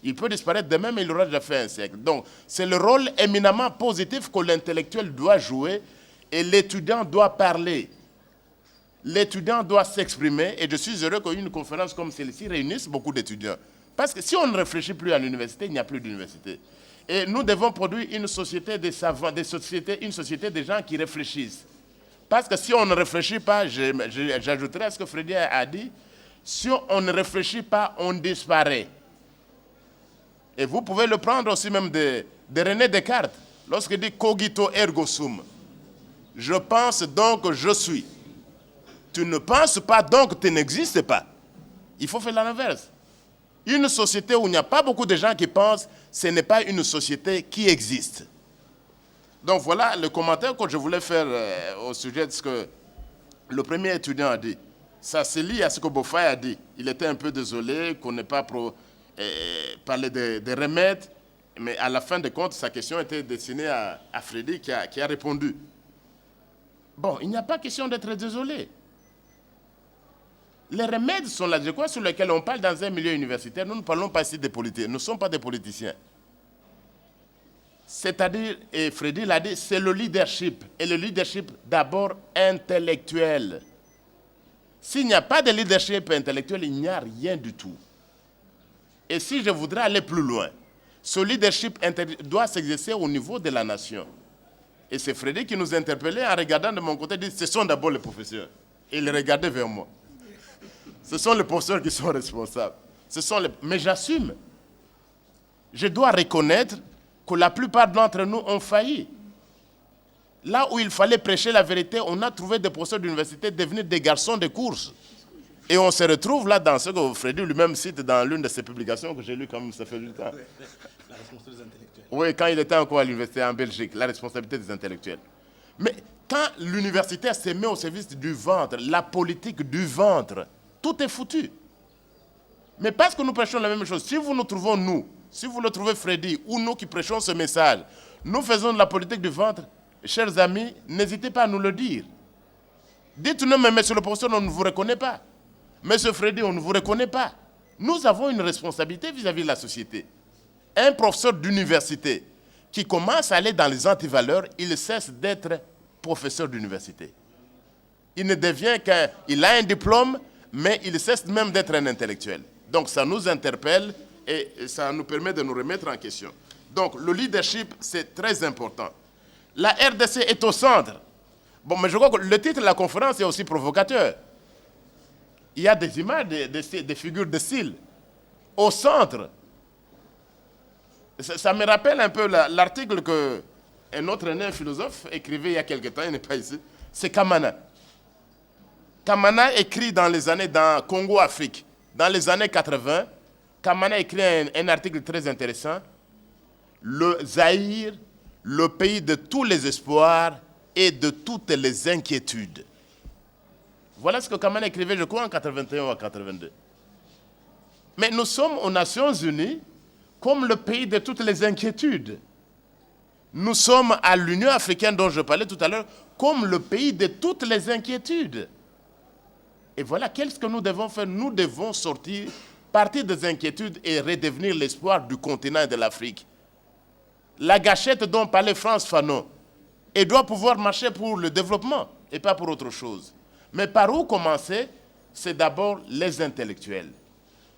Speaker 4: Il peut disparaître demain, mais il aura déjà fait un siècle. Donc, c'est le rôle éminemment positif que l'intellectuel doit jouer et l'étudiant doit parler. L'étudiant doit s'exprimer et je suis heureux qu'une conférence comme celle-ci réunisse beaucoup d'étudiants. Parce que si on ne réfléchit plus à l'université, il n'y a plus d'université. Et nous devons produire une société des savants, une société des gens qui réfléchissent. Parce que si on ne réfléchit pas, j'ajouterai à ce que Freddy a dit, si on ne réfléchit pas, on disparaît. Et vous pouvez le prendre aussi même de René Descartes, lorsqu'il dit « cogito ergo sum ». Je pense donc je suis. Tu ne penses pas donc tu n'existes pas. Il faut faire l'inverse. Une société où il n'y a pas beaucoup de gens qui pensent, ce n'est pas une société qui existe. Donc voilà le commentaire que je voulais faire au sujet de ce que le premier étudiant a dit. Ça se lie à ce que Boffaï a dit. Il était un peu désolé qu'on n'ait pas parlé des remèdes, mais à la fin de compte, sa question était destinée à Freddy qui a répondu. Bon, il n'y a pas question d'être désolé. Les remèdes sont l'adéquat sur lesquels on parle dans un milieu universitaire. Nous ne parlons pas ici des politiciens. Nous ne sommes pas des politiciens. C'est-à-dire, et Freddy l'a dit, c'est le leadership. Et le leadership d'abord intellectuel. S'il n'y a pas de leadership intellectuel, il n'y a rien du tout. Et si je voudrais aller plus loin, ce leadership doit s'exercer au niveau de la nation. Et c'est Freddy qui nous interpellait en regardant de mon côté, dit, ce sont d'abord les professeurs. Et il regardait vers moi. Ce sont les professeurs qui sont responsables. Mais j'assume. Je dois reconnaître que la plupart d'entre nous ont failli. Là où il fallait prêcher la vérité, on a trouvé des professeurs d'université devenir des garçons de course. Et on se retrouve là dans ce que Freddy lui-même cite dans l'une de ses publications que j'ai lues comme ça fait du temps. La responsabilité des intellectuels. Oui, quand il était encore à l'université en Belgique, la responsabilité des intellectuels. Mais quand l'universitaire se met au service du ventre, la politique du ventre, tout est foutu. Mais parce que nous prêchons la même chose, si vous nous trouvons nous, si vous le trouvez Freddy, ou nous qui prêchons ce message, nous faisons de la politique du ventre, chers amis, n'hésitez pas à nous le dire. Dites-nous, mais monsieur le professeur, on ne vous reconnaît pas. Monsieur Freddy, on ne vous reconnaît pas. Nous avons une responsabilité vis-à-vis de la société. Un professeur d'université qui commence à aller dans les antivaleurs, il cesse d'être professeur d'université. Il ne devient qu'il a un diplôme, mais il cesse même d'être un intellectuel. Donc ça nous interpelle et ça nous permet de nous remettre en question. Donc le leadership, c'est très important. La RDC est au centre. Bon, mais je crois que le titre de la conférence est aussi provocateur. Il y a des images, des figures de style. Au centre. Ça me rappelle un peu l'article qu'un autre philosophe écrivait il y a quelque temps, il n'est pas ici. C'est Kamana. Kamana écrit dans Congo-Afrique, dans les années 80, Kamana écrit un article très intéressant. Le Zaïre, le pays de tous les espoirs et de toutes les inquiétudes. Voilà ce que Kamana écrivait, je crois, en 81 ou en 82. Mais nous sommes aux Nations Unies comme le pays de toutes les inquiétudes. Nous sommes à l'Union africaine dont je parlais tout à l'heure comme le pays de toutes les inquiétudes. Et voilà, qu'est-ce que nous devons faire? Nous devons sortir, partir des inquiétudes et redevenir l'espoir du continent et de l'Afrique. La gâchette dont parlait France Fanon, elle doit pouvoir marcher pour le développement et pas pour autre chose. Mais par où commencer? C'est d'abord les intellectuels.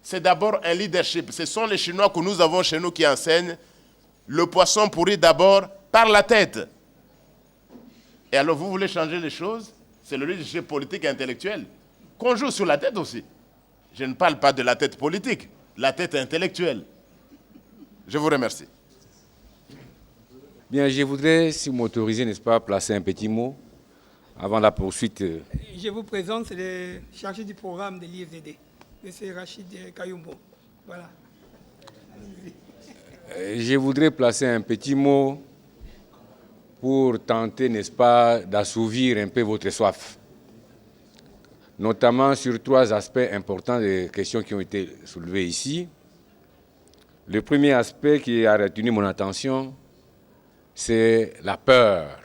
Speaker 4: C'est d'abord un leadership. Ce sont les Chinois que nous avons chez nous qui enseignent le poisson pourri d'abord par la tête. Et alors vous voulez changer les choses? C'est le leadership politique et intellectuel. Qu'on joue sur la tête aussi. Je ne parle pas de la tête politique, la tête intellectuelle. Je vous remercie.
Speaker 10: Bien, je voudrais, si vous m'autorisez, n'est-ce pas, placer un petit mot avant la poursuite.
Speaker 2: Je vous présente, c'est le chargé du programme de l'IFDD, M. Rachid Kayumbo. Voilà.
Speaker 10: Je voudrais placer un petit mot pour tenter, n'est-ce pas, d'assouvir un peu votre soif, notamment sur 3 aspects importants des questions qui ont été soulevées ici. Le premier aspect qui a retenu mon attention, c'est la peur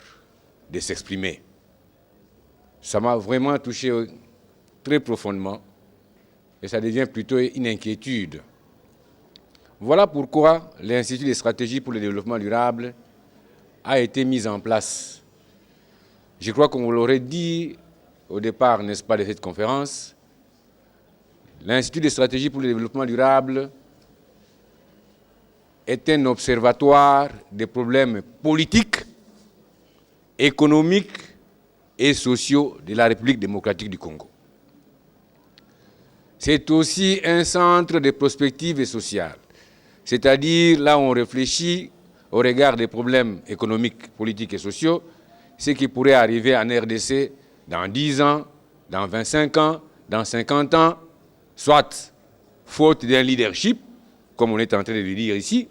Speaker 10: de s'exprimer. Ça m'a vraiment touché très profondément et ça devient plutôt une inquiétude. Voilà pourquoi l'Institut de stratégie pour le développement durable a été mis en place. Je crois qu'on l'aurait dit au départ, n'est-ce pas, de cette conférence. L'Institut de stratégie pour le développement durable est un observatoire des problèmes politiques, économiques et sociaux de la République démocratique du Congo. C'est aussi un centre de prospective sociale, c'est-à-dire là où on réfléchit au regard des problèmes économiques, politiques et sociaux, ce qui pourrait arriver en RDC dans 10 ans, dans 25 ans, dans 50 ans, soit faute d'un leadership, comme on est en train de le dire ici,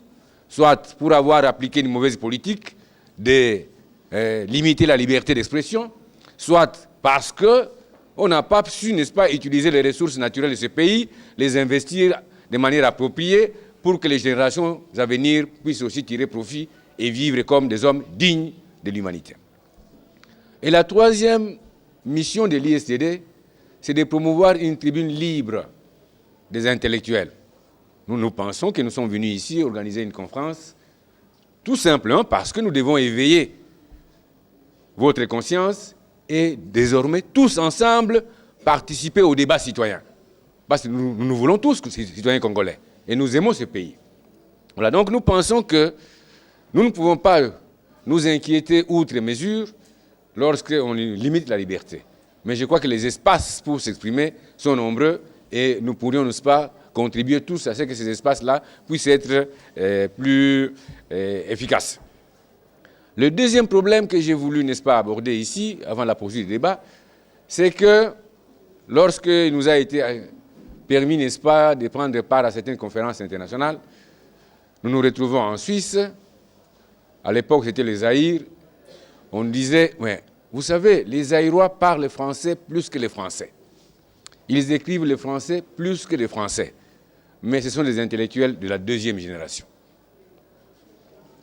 Speaker 10: soit pour avoir appliqué une mauvaise politique de limiter la liberté d'expression, soit parce qu'on n'a pas su, n'est-ce pas, utiliser les ressources naturelles de ce pays, les investir de manière appropriée pour que les générations à venir puissent aussi tirer profit et vivre comme des hommes dignes de l'humanité. Et la troisième mission de l'ISTD, c'est de promouvoir une tribune libre des intellectuels. Nous pensons que nous sommes venus ici organiser une conférence tout simplement parce que nous devons éveiller votre conscience et désormais tous ensemble participer au débat citoyen. Parce que nous voulons tous que ces citoyens congolais et nous aimons ce pays. Voilà, donc nous pensons que nous ne pouvons pas nous inquiéter outre mesure lorsqu'on limite la liberté. Mais je crois que les espaces pour s'exprimer sont nombreux et nous pourrions, n'est-ce pas, contribuer tous à ce que ces espaces-là puissent être plus efficaces. Le deuxième problème que j'ai voulu, n'est-ce pas, aborder ici, avant la poursuite du débat, c'est que lorsqu'il nous a été permis, n'est-ce pas, de prendre part à certaines conférences internationales, nous nous retrouvons en Suisse. À l'époque, c'était les Zaïre. On disait, ouais, vous savez, les Zaïrois parlent français plus que les Français. Ils écrivent le français plus que les Français. Mais ce sont des intellectuels de la 2e génération.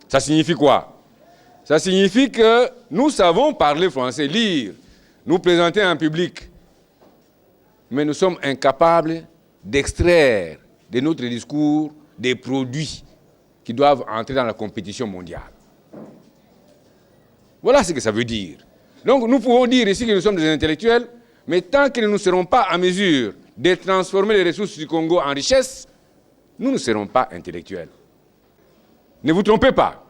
Speaker 10: Ça signifie quoi? Ça signifie que nous savons parler français, lire, nous présenter en public. Mais nous sommes incapables d'extraire de notre discours des produits qui doivent entrer dans la compétition mondiale. Voilà ce que ça veut dire. Donc nous pouvons dire ici que nous sommes des intellectuels, mais tant que nous ne serons pas en mesure de transformer les ressources du Congo en richesse, nous ne serons pas intellectuels. Ne vous trompez pas.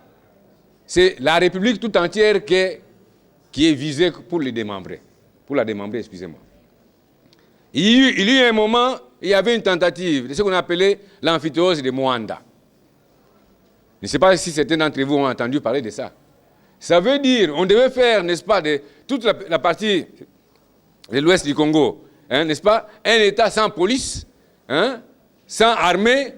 Speaker 10: C'est la République tout entière qui est visée pour les démembrer. Pour la démembrer, excusez-moi. Il y a eu un moment, il y avait une tentative de ce qu'on appelait l'amphithéose de Moanda. Je ne sais pas si certains d'entre vous ont entendu parler de ça. Ça veut dire, on devait faire, n'est-ce pas, de toute la partie de l'ouest du Congo, hein, n'est-ce pas, un État sans police, hein, sans armée,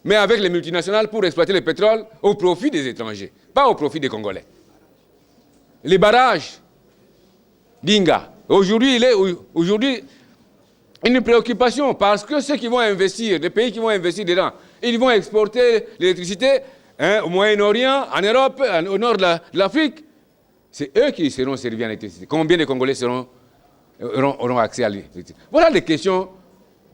Speaker 10: mais avec les multinationales pour exploiter le pétrole au profit des étrangers, pas au profit des Congolais. Les barrages d'Inga, aujourd'hui, il est une préoccupation parce que ceux qui vont investir, les pays qui vont investir dedans, ils vont exporter l'électricité, hein, au Moyen-Orient, en Europe, au nord de l'Afrique. C'est eux qui seront servis en électricité. Combien de Congolais seront auront accès à l'électricité. Voilà les questions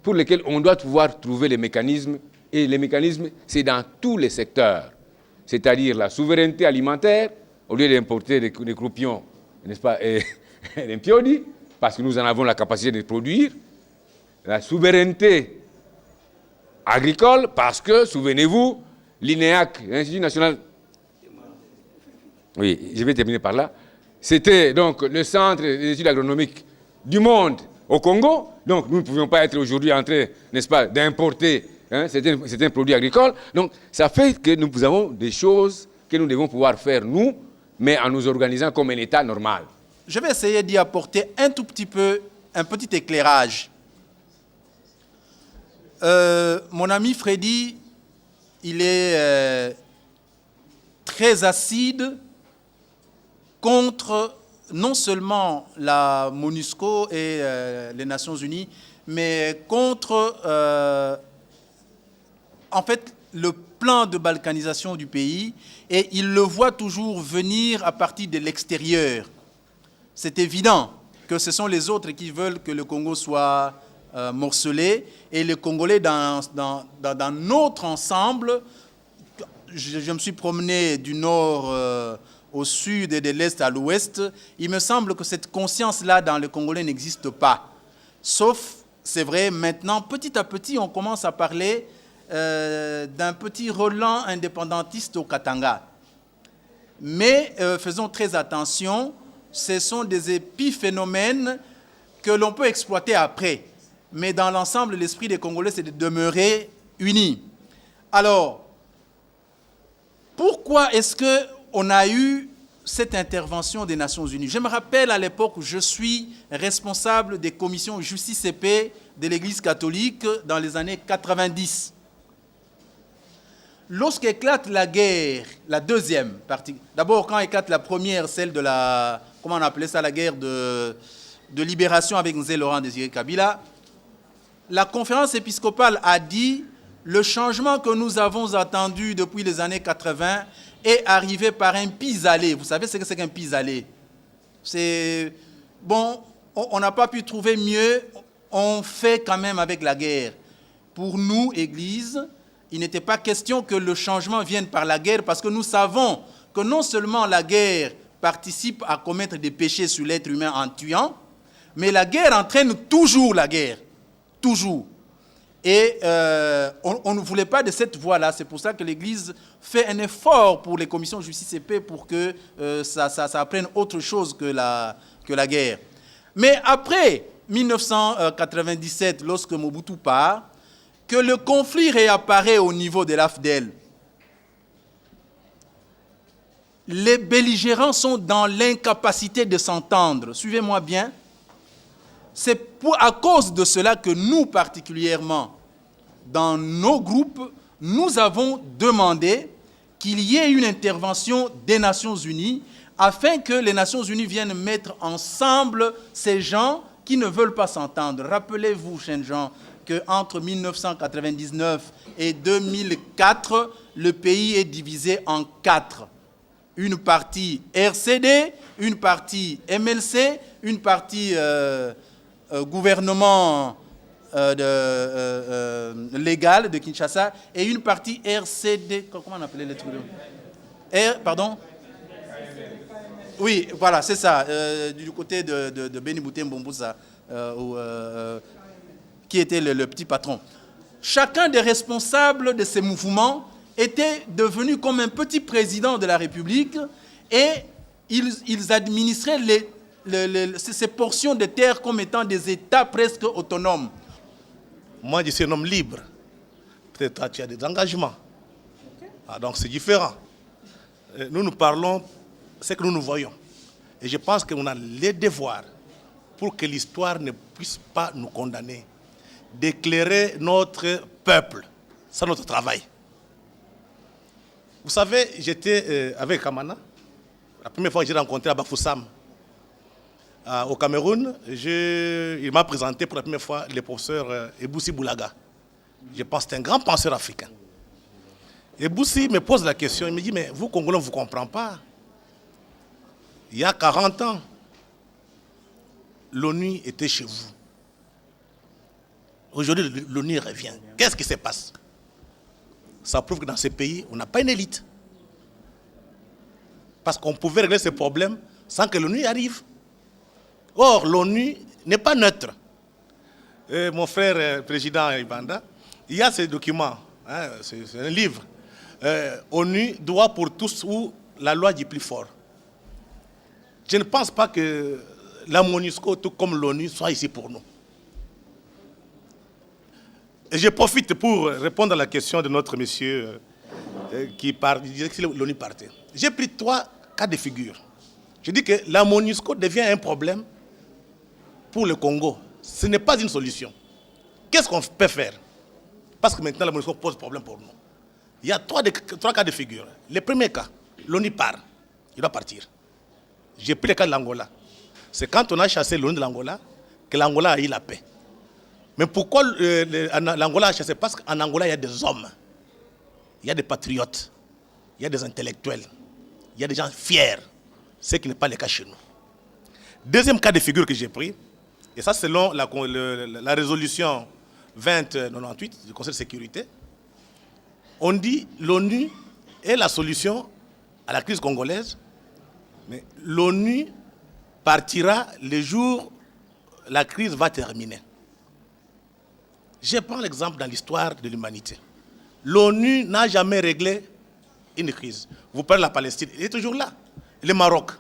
Speaker 10: pour lesquelles on doit pouvoir trouver les mécanismes. Et les mécanismes, c'est dans tous les secteurs. C'est-à-dire la souveraineté alimentaire, au lieu d'importer des croupions, n'est-ce pas, et des piodi, parce que nous en avons la capacité de produire. La souveraineté agricole, parce que, souvenez-vous, l'INEAC, l'Institut national... Oui, je vais terminer par là. C'était donc le centre des études agronomiques du monde au Congo. Donc nous ne pouvions pas être aujourd'hui en train, n'est-ce pas, d'importer certains produits agricoles. Donc ça fait que nous avons des choses que nous devons pouvoir faire nous, mais en nous organisant comme un État normal.
Speaker 1: Je vais essayer d'y apporter un tout petit peu, un petit éclairage. Mon ami Freddy, il est très acide contre non seulement la MONUSCO et les Nations Unies, mais contre, en fait, le plan de balkanisation du pays, et il le voit toujours venir à partir de l'extérieur. C'est évident que ce sont les autres qui veulent que le Congo soit morcelé, et les Congolais, dans notre ensemble, je me suis promené du nord au sud et de l'est à l'ouest, il me semble que cette conscience-là dans les Congolais n'existe pas. Sauf, c'est vrai, maintenant, petit à petit, on commence à parler d'un petit Roland indépendantiste au Katanga. Mais faisons très attention, ce sont des épiphénomènes que l'on peut exploiter après. Mais dans l'ensemble, l'esprit des Congolais, c'est de demeurer unis. Alors, pourquoi est-ce qu'on a eu cette intervention des Nations Unies? Je me rappelle à l'époque où je suis responsable des commissions justice et paix de l'Église catholique dans les années 90. Lorsqu'éclate la guerre, la deuxième partie, d'abord quand éclate la première, celle de la, comment on appelait ça, la guerre de libération avec Nzé Laurent Désiré Kabila, la conférence épiscopale a dit le changement que nous avons attendu depuis les années 80 est arrivé par un pis-aller. Vous savez ce que c'est qu'un pis-aller? C'est, bon, on n'a pas pu trouver mieux, on fait quand même avec la guerre. Pour nous, Église, il n'était pas question que le changement vienne par la guerre, parce que nous savons que non seulement la guerre participe à commettre des péchés sur l'être humain en tuant, mais la guerre entraîne toujours la guerre. Toujours. Et on ne voulait pas de cette voie-là. C'est pour ça que l'Église fait un effort pour les commissions de justice et paix pour que ça apprenne autre chose que la guerre. Mais après 1997, lorsque Mobutu part, que le conflit réapparaît au niveau de l'AFDEL, les belligérants sont dans l'incapacité de s'entendre. Suivez-moi bien. C'est à cause de cela que nous, particulièrement, dans nos groupes, nous avons demandé qu'il y ait une intervention des Nations Unies afin que les Nations Unies viennent mettre ensemble ces gens qui ne veulent pas s'entendre. Rappelez-vous, chers gens, qu'entre 1999 et 2004, le pays est divisé en 4. Une partie RCD, une partie MLC, une partie gouvernement légal de Kinshasa et une partie RCD, comment on appelait les trucs? Pardon? Oui, voilà, c'est ça, du côté de Beni Mboussa, qui était le petit patron. Chacun des responsables de ces mouvements était devenu comme un petit président de la République et ils administraient ces portions de terre comme étant des États presque autonomes.
Speaker 3: Moi, je suis un homme libre. Peut-être tu as des engagements. Ah, donc c'est différent. Nous parlons ce que nous voyons. Et je pense qu'on a les devoirs, pour que l'histoire ne puisse pas nous condamner, d'éclairer notre peuple. C'est notre travail. Vous savez, j'étais avec Kamana. La première fois que j'ai rencontré Abafoussam au Cameroun, il m'a présenté pour la première fois le professeur Eboussi Boulaga. Je pense que c'est un grand penseur africain. Eboussi me pose la question, il me dit, mais vous, Congolais, on ne vous comprend pas. Il y a 40 ans, l'ONU était chez vous. Aujourd'hui, l'ONU revient. Qu'est-ce qui se passe? Ça prouve que dans ces pays, on n'a pas une élite. Parce qu'on pouvait régler ces problèmes sans que l'ONU arrive. Or, l'ONU n'est pas neutre. Mon frère président Ibanda, il y a ces documents, hein, c'est un livre. ONU, droit pour tous ou la loi du plus fort. Je ne pense pas que la MONUSCO, tout comme l'ONU, soit ici pour nous. Et je profite pour répondre à la question de notre monsieur qui disait que l'ONU partait. J'ai pris 3 cas de figure. Je dis que la MONUSCO devient un problème pour le Congo. Ce n'est pas une solution. Qu'est-ce qu'on peut faire? Parce que maintenant la MONUSCO pose problème pour nous. Il y a 3 cas de figure. Le premier cas, l'ONU part. Il doit partir. J'ai pris le cas de l'Angola. C'est quand on a chassé l'ONU de l'Angola que l'Angola a eu la paix. Mais pourquoi l'Angola a chassé? Parce qu'en Angola, il y a des hommes, il y a des patriotes, il y a des intellectuels, il y a des gens fiers, ce qui n'est pas le cas chez nous. Deuxième cas de figure que j'ai pris, et ça selon la résolution 2098 du Conseil de sécurité, on dit l'ONU est la solution à la crise congolaise, mais l'ONU partira le jour où la crise va terminer. Je prends l'exemple dans l'histoire de l'humanité. L'ONU n'a jamais réglé une crise. Vous parlez de la Palestine, il est toujours là. Le Maroc,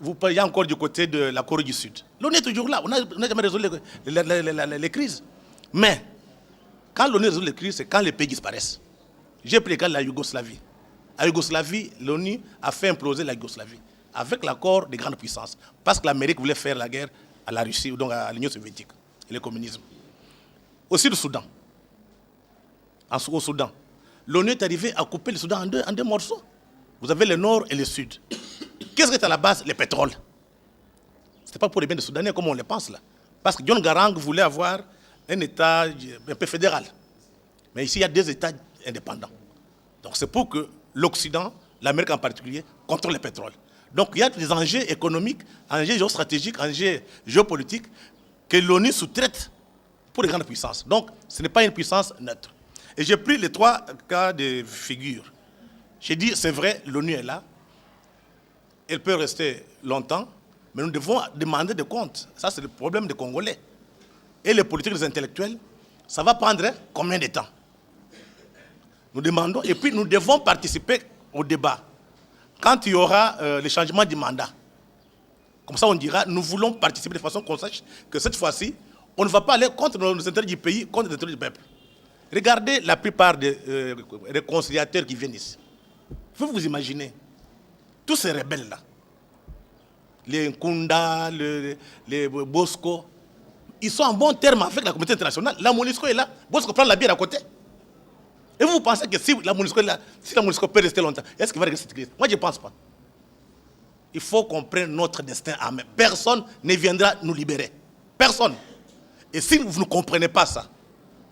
Speaker 3: vous parlez encore du côté de la Corée du Sud. L'ONU est toujours là, on n'a jamais résolu les crises. Mais, quand l'ONU résout les crises, c'est quand les pays disparaissent. J'ai pris le cas de la Yougoslavie. À Yougoslavie, l'ONU a fait imploser la Yougoslavie avec l'accord des grandes puissances. Parce que l'Amérique voulait faire la guerre à la Russie, ou donc à l'Union soviétique, et le communisme. Aussi le Soudan. Au Soudan, l'ONU est arrivée à couper le Soudan en deux morceaux. Vous avez le nord et le sud. Qu'est-ce qui est à la base? Le pétrole. Ce n'est pas pour les biens des Soudanais comme on le pense là. Parce que John Garang voulait avoir un État un peu fédéral. Mais ici, il y a 2 États indépendants. Donc c'est pour que l'Occident, l'Amérique en particulier, contrôle le pétrole. Donc il y a des enjeux économiques, enjeux géostratégiques, enjeux géopolitiques que l'ONU sous-traite pour les grandes puissances. Donc ce n'est pas une puissance neutre. Et j'ai pris les 3 cas de figure. J'ai dit, c'est vrai, l'ONU est là. Elle peut rester longtemps, mais nous devons demander des comptes. Ça, c'est le problème des Congolais. Et les politiques, les intellectuels, ça va prendre combien de temps? Nous demandons, et puis nous devons participer au débat. Quand il y aura le changement du mandat, comme ça on dira, nous voulons participer de façon qu'on sache que cette fois-ci, on ne va pas aller contre nos intérêts du pays, contre les intérêts du peuple. Regardez la plupart des réconciliateurs qui viennent ici. Vous imaginez, tous ces rebelles-là, les Nkunda, les Bosco, ils sont en bon terme avec la communauté internationale. La MONUSCO est là, Bosco prend la bière à côté. Et vous pensez que si la MONUSCO est là, si la MONUSCO peut rester longtemps, est-ce qu'il va régler cette crise? Moi, je ne pense pas. Il faut qu'on prenne notre destin en main. Personne ne viendra nous libérer. Personne. Et si vous ne comprenez pas ça,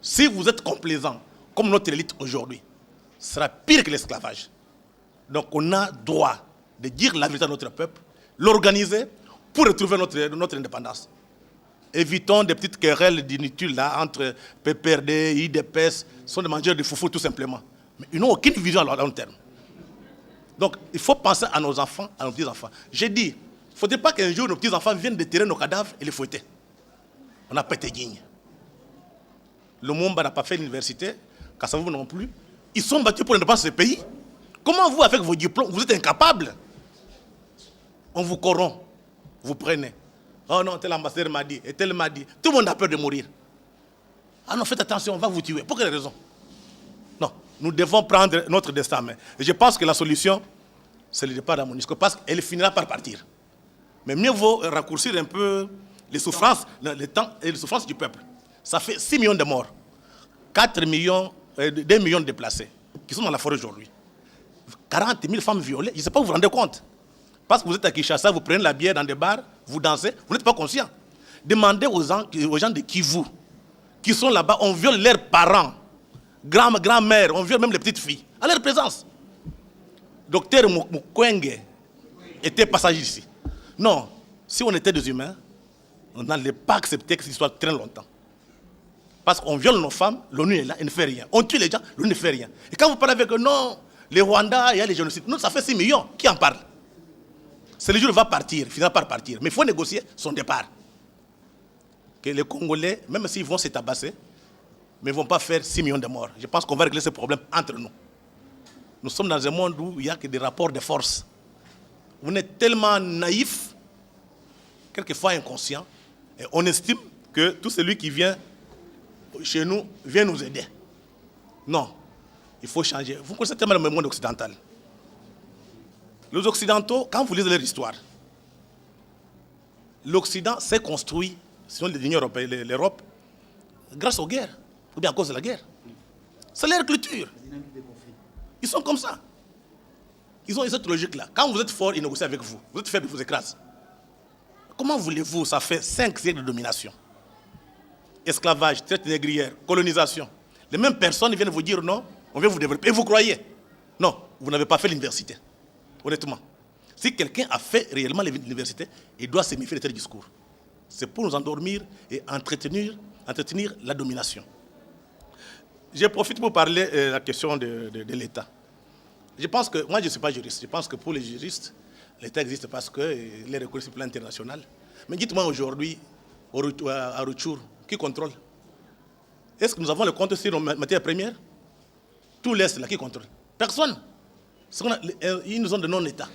Speaker 3: si vous êtes complaisant, comme notre élite aujourd'hui, ce sera pire que l'esclavage. Donc on a droit de dire la vérité à notre peuple, l'organiser pour retrouver notre indépendance. Évitons des petites querelles d'inutiles là entre PPRD, IDPS, sont des mangeurs de foufou tout simplement. Mais ils n'ont aucune vision à long terme. Donc il faut penser à nos enfants, à nos petits-enfants. J'ai dit, il ne faudrait pas qu'un jour nos petits-enfants viennent déterrer nos cadavres et les fouetter. On n'a pas été dignes. Le Mumba n'a pas fait l'université, Kassavou non plus. Ils sont battus pour l'indépendance de ce pays. Comment vous, avec vos diplômes, vous êtes incapables? On vous corrompt, vous prenez. Oh non, tel ambassadeur m'a dit, et tel m'a dit. Tout le monde a peur de mourir. Ah non, faites attention, on va vous tuer. Pour quelle raison? Non, nous devons prendre notre destin en main. Et je pense que la solution, c'est le départ de la MONUSCO, parce qu'elle finira par partir. Mais mieux vaut raccourcir un peu les souffrances, le temps et les souffrances du peuple. Ça fait 6 millions de morts, 2 millions de déplacés, qui sont dans la forêt aujourd'hui. 40 000 femmes violées, je ne sais pas, vous vous rendez compte. Parce que vous êtes à Kinshasa, vous prenez la bière dans des bars, vous dansez, vous n'êtes pas conscient. Demandez aux gens de Kivu, qui sont là-bas, on viole leurs parents, grand-mère, on viole même les petites filles, à leur présence. Docteur Mukwege était passager ici. Non, si on était des humains, On n'allait pas accepter que cette histoire traîne longtemps. Parce qu'on viole nos femmes, l'ONU est là, elle ne fait rien. On tue les gens, l'ONU ne fait rien. Et quand vous parlez avec eux, non, les Rwandais, il y a les génocides. Non, ça fait 6 millions. Qui en parle? C'est le jour où il va partir, il finira par partir. Mais il faut négocier son départ. Que les Congolais, même s'ils vont se tabasser, mais ils ne vont pas faire 6 millions de morts. Je pense qu'on va régler ce problème entre nous. Nous sommes dans un monde où il n'y a que des rapports de force. On est tellement naïf, quelquefois inconscient, et on estime que tout celui qui vient chez nous vient nous aider. Non, il faut changer. Vous connaissez tellement le monde occidental. Les Occidentaux, quand vous lisez leur histoire, l'Occident s'est construit, sinon l'Union européenne, l'Europe, grâce aux guerres, ou bien à cause de la guerre. C'est leur culture. Ils sont comme ça. Ils ont cette logique-là. Quand vous êtes fort, ils négocient avec vous. Vous êtes faible, ils vous écrasent. Comment voulez-vous, ça fait 5 siècles de domination, esclavage, traite négrière, colonisation. Les mêmes personnes viennent vous dire non, on vient vous développer. Et vous croyez? Non, vous n'avez pas fait l'université. Honnêtement. Si quelqu'un a fait réellement l'université, il doit se méfier de tel discours. C'est pour nous endormir et entretenir la domination. Je profite pour parler de la question de l'État. Je pense que, moi je ne suis pas juriste, je pense que pour les juristes, l'État existe parce qu'il est reconnu sur le plan international. Mais dites-moi aujourd'hui, à Rutshuru, qui contrôle? Est-ce que nous avons le compte sur nos matières premières? Tout l'Est, là, qui contrôle? Personne. Ils nous ont de non-État.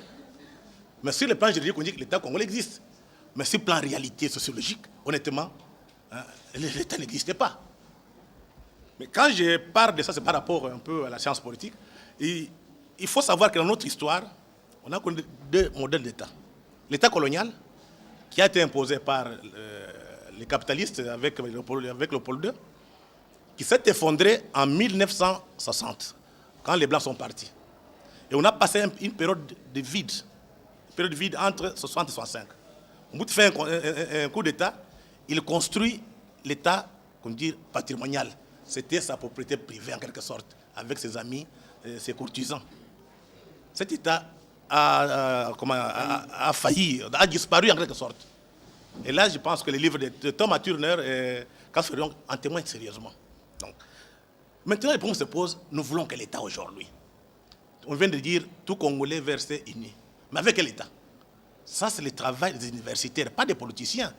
Speaker 3: Mais sur le plan juridique, on dit que l'État congolais existe. Mais sur le plan réalité sociologique, honnêtement, l'État n'existait pas. Mais quand je parle de ça, c'est par rapport un peu à la science politique. Et il faut savoir que dans notre histoire, on a connu 2 modèles d'État. L'État colonial, qui a été imposé par les capitalistes avec Léopold II, qui s'est effondré en 1960, quand les Blancs sont partis. Et on a passé une période de vide, entre 60 et 65. On fait un coup d'État, il construit l'État, qu'on dit, patrimonial. C'était sa propriété privée en quelque sorte, avec ses amis, ses courtisans. Cet État a failli, a disparu en quelque sorte. Et là, je pense que les livres de Thomas Turner et Casferion en témoignent sérieusement. Donc, maintenant, le problème se pose, nous voulons quel État aujourd'hui? On vient de dire tout Congolais versé uni. Mais avec quel État? Ça, c'est le travail des universitaires, pas des politiciens.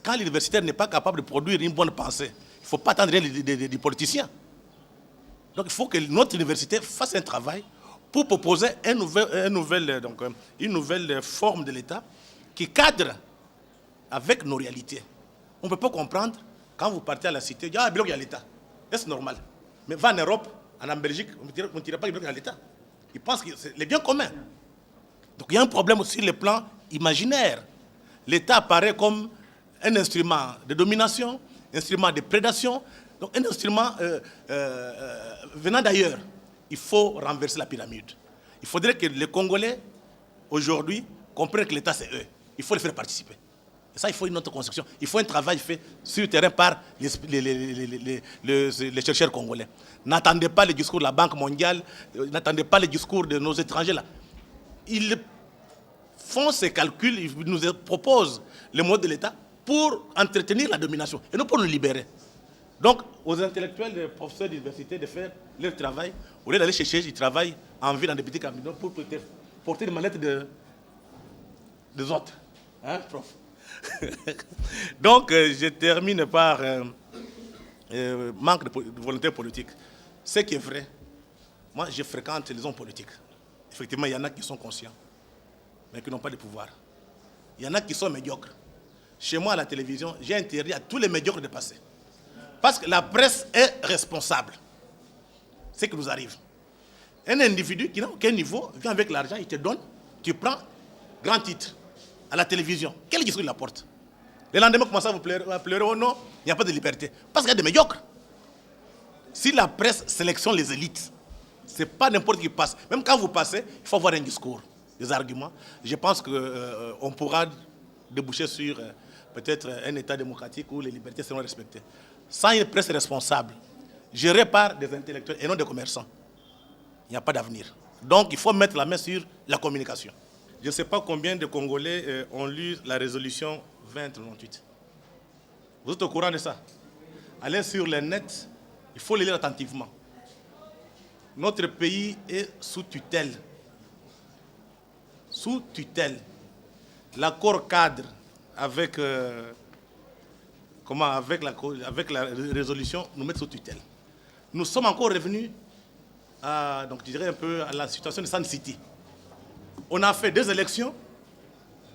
Speaker 3: Quand l'universitaire n'est pas capable de produire une bonne pensée, il ne faut pas attendre des politiciens. Donc il faut que notre université fasse un travail pour proposer une nouvelle forme de l'État qui cadre avec nos réalités. On ne peut pas comprendre, quand vous partez à la cité, il y a l'État. C'est normal. Mais va en Europe, en Belgique, on ne dirait pas qu'il y a l'État. Ils pensent que c'est les biens communs. Donc il y a un problème aussi sur le plan imaginaire. L'État apparaît comme un instrument de domination, un instrument de prédation, donc un instrument venant d'ailleurs. Il faut renverser la pyramide. Il faudrait que les Congolais, aujourd'hui, comprennent que l'État, c'est eux. Il faut les faire participer. Et ça, il faut une autre construction. Il faut un travail fait sur le terrain par les chercheurs congolais. N'attendez pas les discours de la Banque mondiale, n'attendez pas les discours de nos étrangers là. Ils font ces calculs, ils nous proposent le mode de l'État pour entretenir la domination et non pour nous libérer. Donc, aux intellectuels, les professeurs d'université de faire leur travail, au lieu d'aller chercher du travail en ville dans des petits cabinets pour porter des manettes des autres. Hein, prof? Donc, je termine par manque de volonté politique. Ce qui est vrai, moi, je fréquente les hommes politiques. Effectivement, il y en a qui sont conscients, mais qui n'ont pas de pouvoir. Il y en a qui sont médiocres. Chez moi, à la télévision, j'ai interdit à tous les médiocres de passer. Parce que la presse est responsable. C'est ce qui nous arrive. Un individu qui n'a aucun niveau vient avec l'argent, il te donne, tu prends grand titre à la télévision. Quel discours il apporte? Le lendemain, commence à vous pleurer, oh non, il n'y a pas de liberté. parce qu'il y a des médiocres. Si la presse sélectionne les élites, ce n'est pas n'importe qui passe. Même quand vous passez, il faut avoir un discours, des arguments. Je pense qu'on pourra déboucher sur peut-être un État démocratique où les libertés seront respectées. Sans une presse responsable, gérée par des intellectuels et non des commerçants, il n'y a pas d'avenir. Donc il faut mettre la main sur la communication. Je ne sais pas combien de Congolais ont lu la résolution 2098. Vous êtes au courant de ça? Allez sur le net, il faut le lire attentivement. Notre pays est sous tutelle. Sous tutelle. L'accord cadre avec, avec la résolution nous met sous tutelle. Nous sommes encore revenus à, donc, je dirais un peu à la situation de Sun City. On a fait 2 élections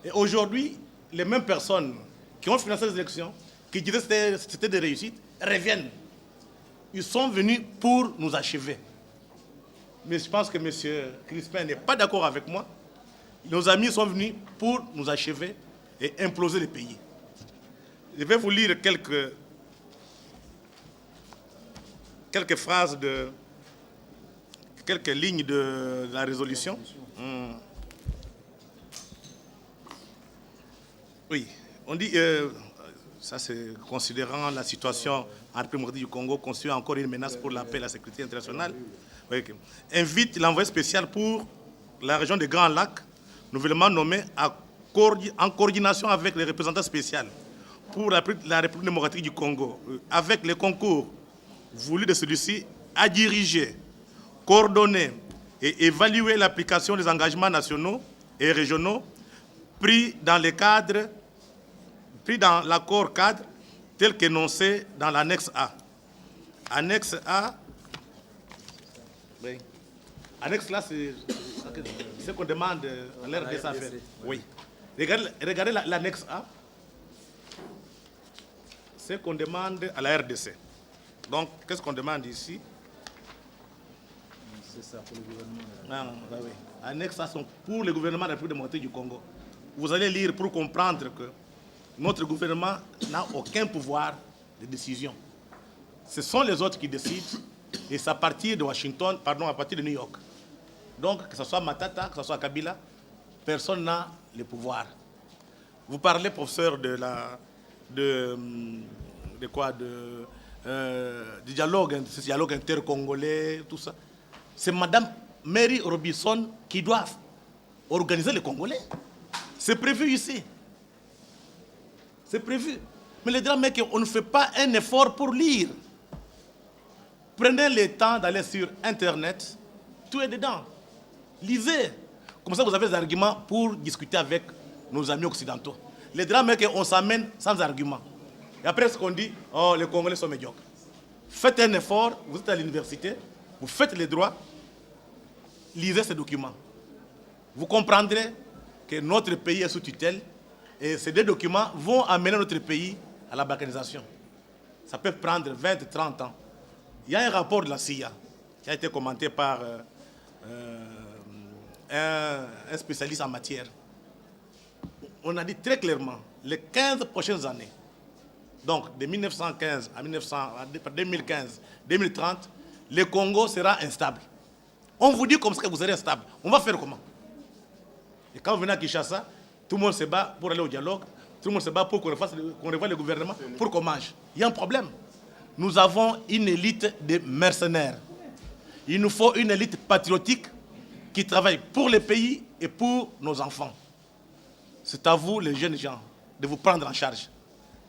Speaker 3: et aujourd'hui, les mêmes personnes qui ont financé les élections, qui disaient que c'était des réussites, reviennent. Ils sont venus pour nous achever. Mais je pense que M. Crispin n'est pas d'accord avec moi. Nos amis sont venus pour nous achever et imploser le pays. Je vais vous lire quelques phrases quelques lignes de la résolution. Oui, on dit, ça c'est considérant la situation en République du Congo constitue encore une menace pour la paix et la sécurité internationale. Oui, okay. Invite l'envoyé spécial pour la région des Grands Lacs, nouvellement nommé en coordination avec les représentants spéciaux pour la République démocratique du Congo, avec les concours voulus de celui-ci, à diriger, coordonner et évaluer l'application des engagements nationaux et régionaux pris dans l'accord cadre tel qu'énoncé dans l'annexe A. Annexe A, oui. Annexe là, c'est ce qu'on demande à l'RDC à faire. Oui. Regardez l'annexe A. Ce qu'on demande à la RDC. Donc, qu'est-ce qu'on demande ici? C'est ça pour le gouvernement. Oui. Annexe A sont pour le gouvernement de la République démocratique du Congo. Vous allez lire pour comprendre que notre gouvernement n'a aucun pouvoir de décision. Ce sont les autres qui décident, et c'est à partir de Washington, pardon, à partir de New York. Donc, que ce soit Matata, que ce soit Kabila, personne n'a le pouvoir. Vous parlez, professeur, du dialogue, ce dialogue intercongolais, tout ça. C'est Mme Mary Robinson qui doit organiser les Congolais. C'est prévu ici. C'est prévu. Mais le drame est qu'on ne fait pas un effort pour lire. Prenez le temps d'aller sur Internet, tout est dedans. Lisez. Comme ça, vous avez des arguments pour discuter avec nos amis occidentaux. Le drame est qu'on s'amène sans argument. Et après, ce qu'on dit, oh, les Congolais sont médiocres. Faites un effort, vous êtes à l'université, vous faites les droits, lisez ces documents. Vous comprendrez que notre pays est sous tutelle et ces 2 documents vont amener notre pays à la balkanisation. Ça peut prendre 20, 30 ans. Il y a un rapport de la CIA qui a été commenté par un spécialiste en matière. On a dit très clairement, les 15 prochaines années, donc de 1915 à 2015, 2030, le Congo sera instable. On vous dit comme ça que vous serez instable. On va faire comment? Et quand vous venez à Kinshasa, tout le monde se bat pour aller au dialogue, tout le monde se bat pour qu'on revoie le gouvernement, pour qu'on mange. Il y a un problème. Nous avons une élite de mercenaires. Il nous faut une élite patriotique qui travaille pour le pays et pour nos enfants. C'est à vous, les jeunes gens, de vous prendre en charge.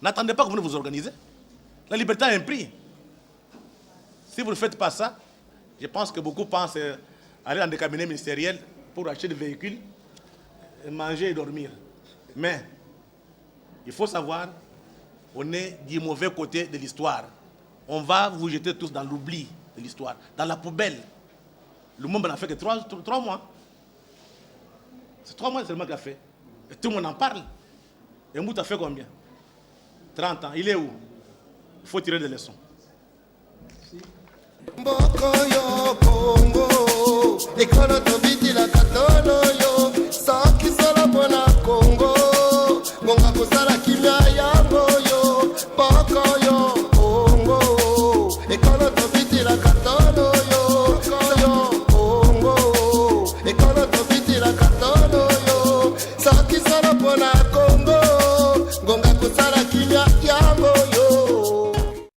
Speaker 3: N'attendez pas que vous vous organisez. La liberté a un prix. Si vous ne faites pas ça, je pense que beaucoup pensent aller dans des cabinets ministériels pour acheter des véhicules, manger et dormir. Mais il faut savoir, on est du mauvais côté de l'histoire. On va vous jeter tous dans l'oubli de l'histoire, dans la poubelle. Le monde n'a fait que 3 mois. C'est 3 mois seulement qu'il a fait. Et tout le monde en parle. Et Mouta a fait combien? 30 ans. Il est où? Il faut tirer des leçons. Merci.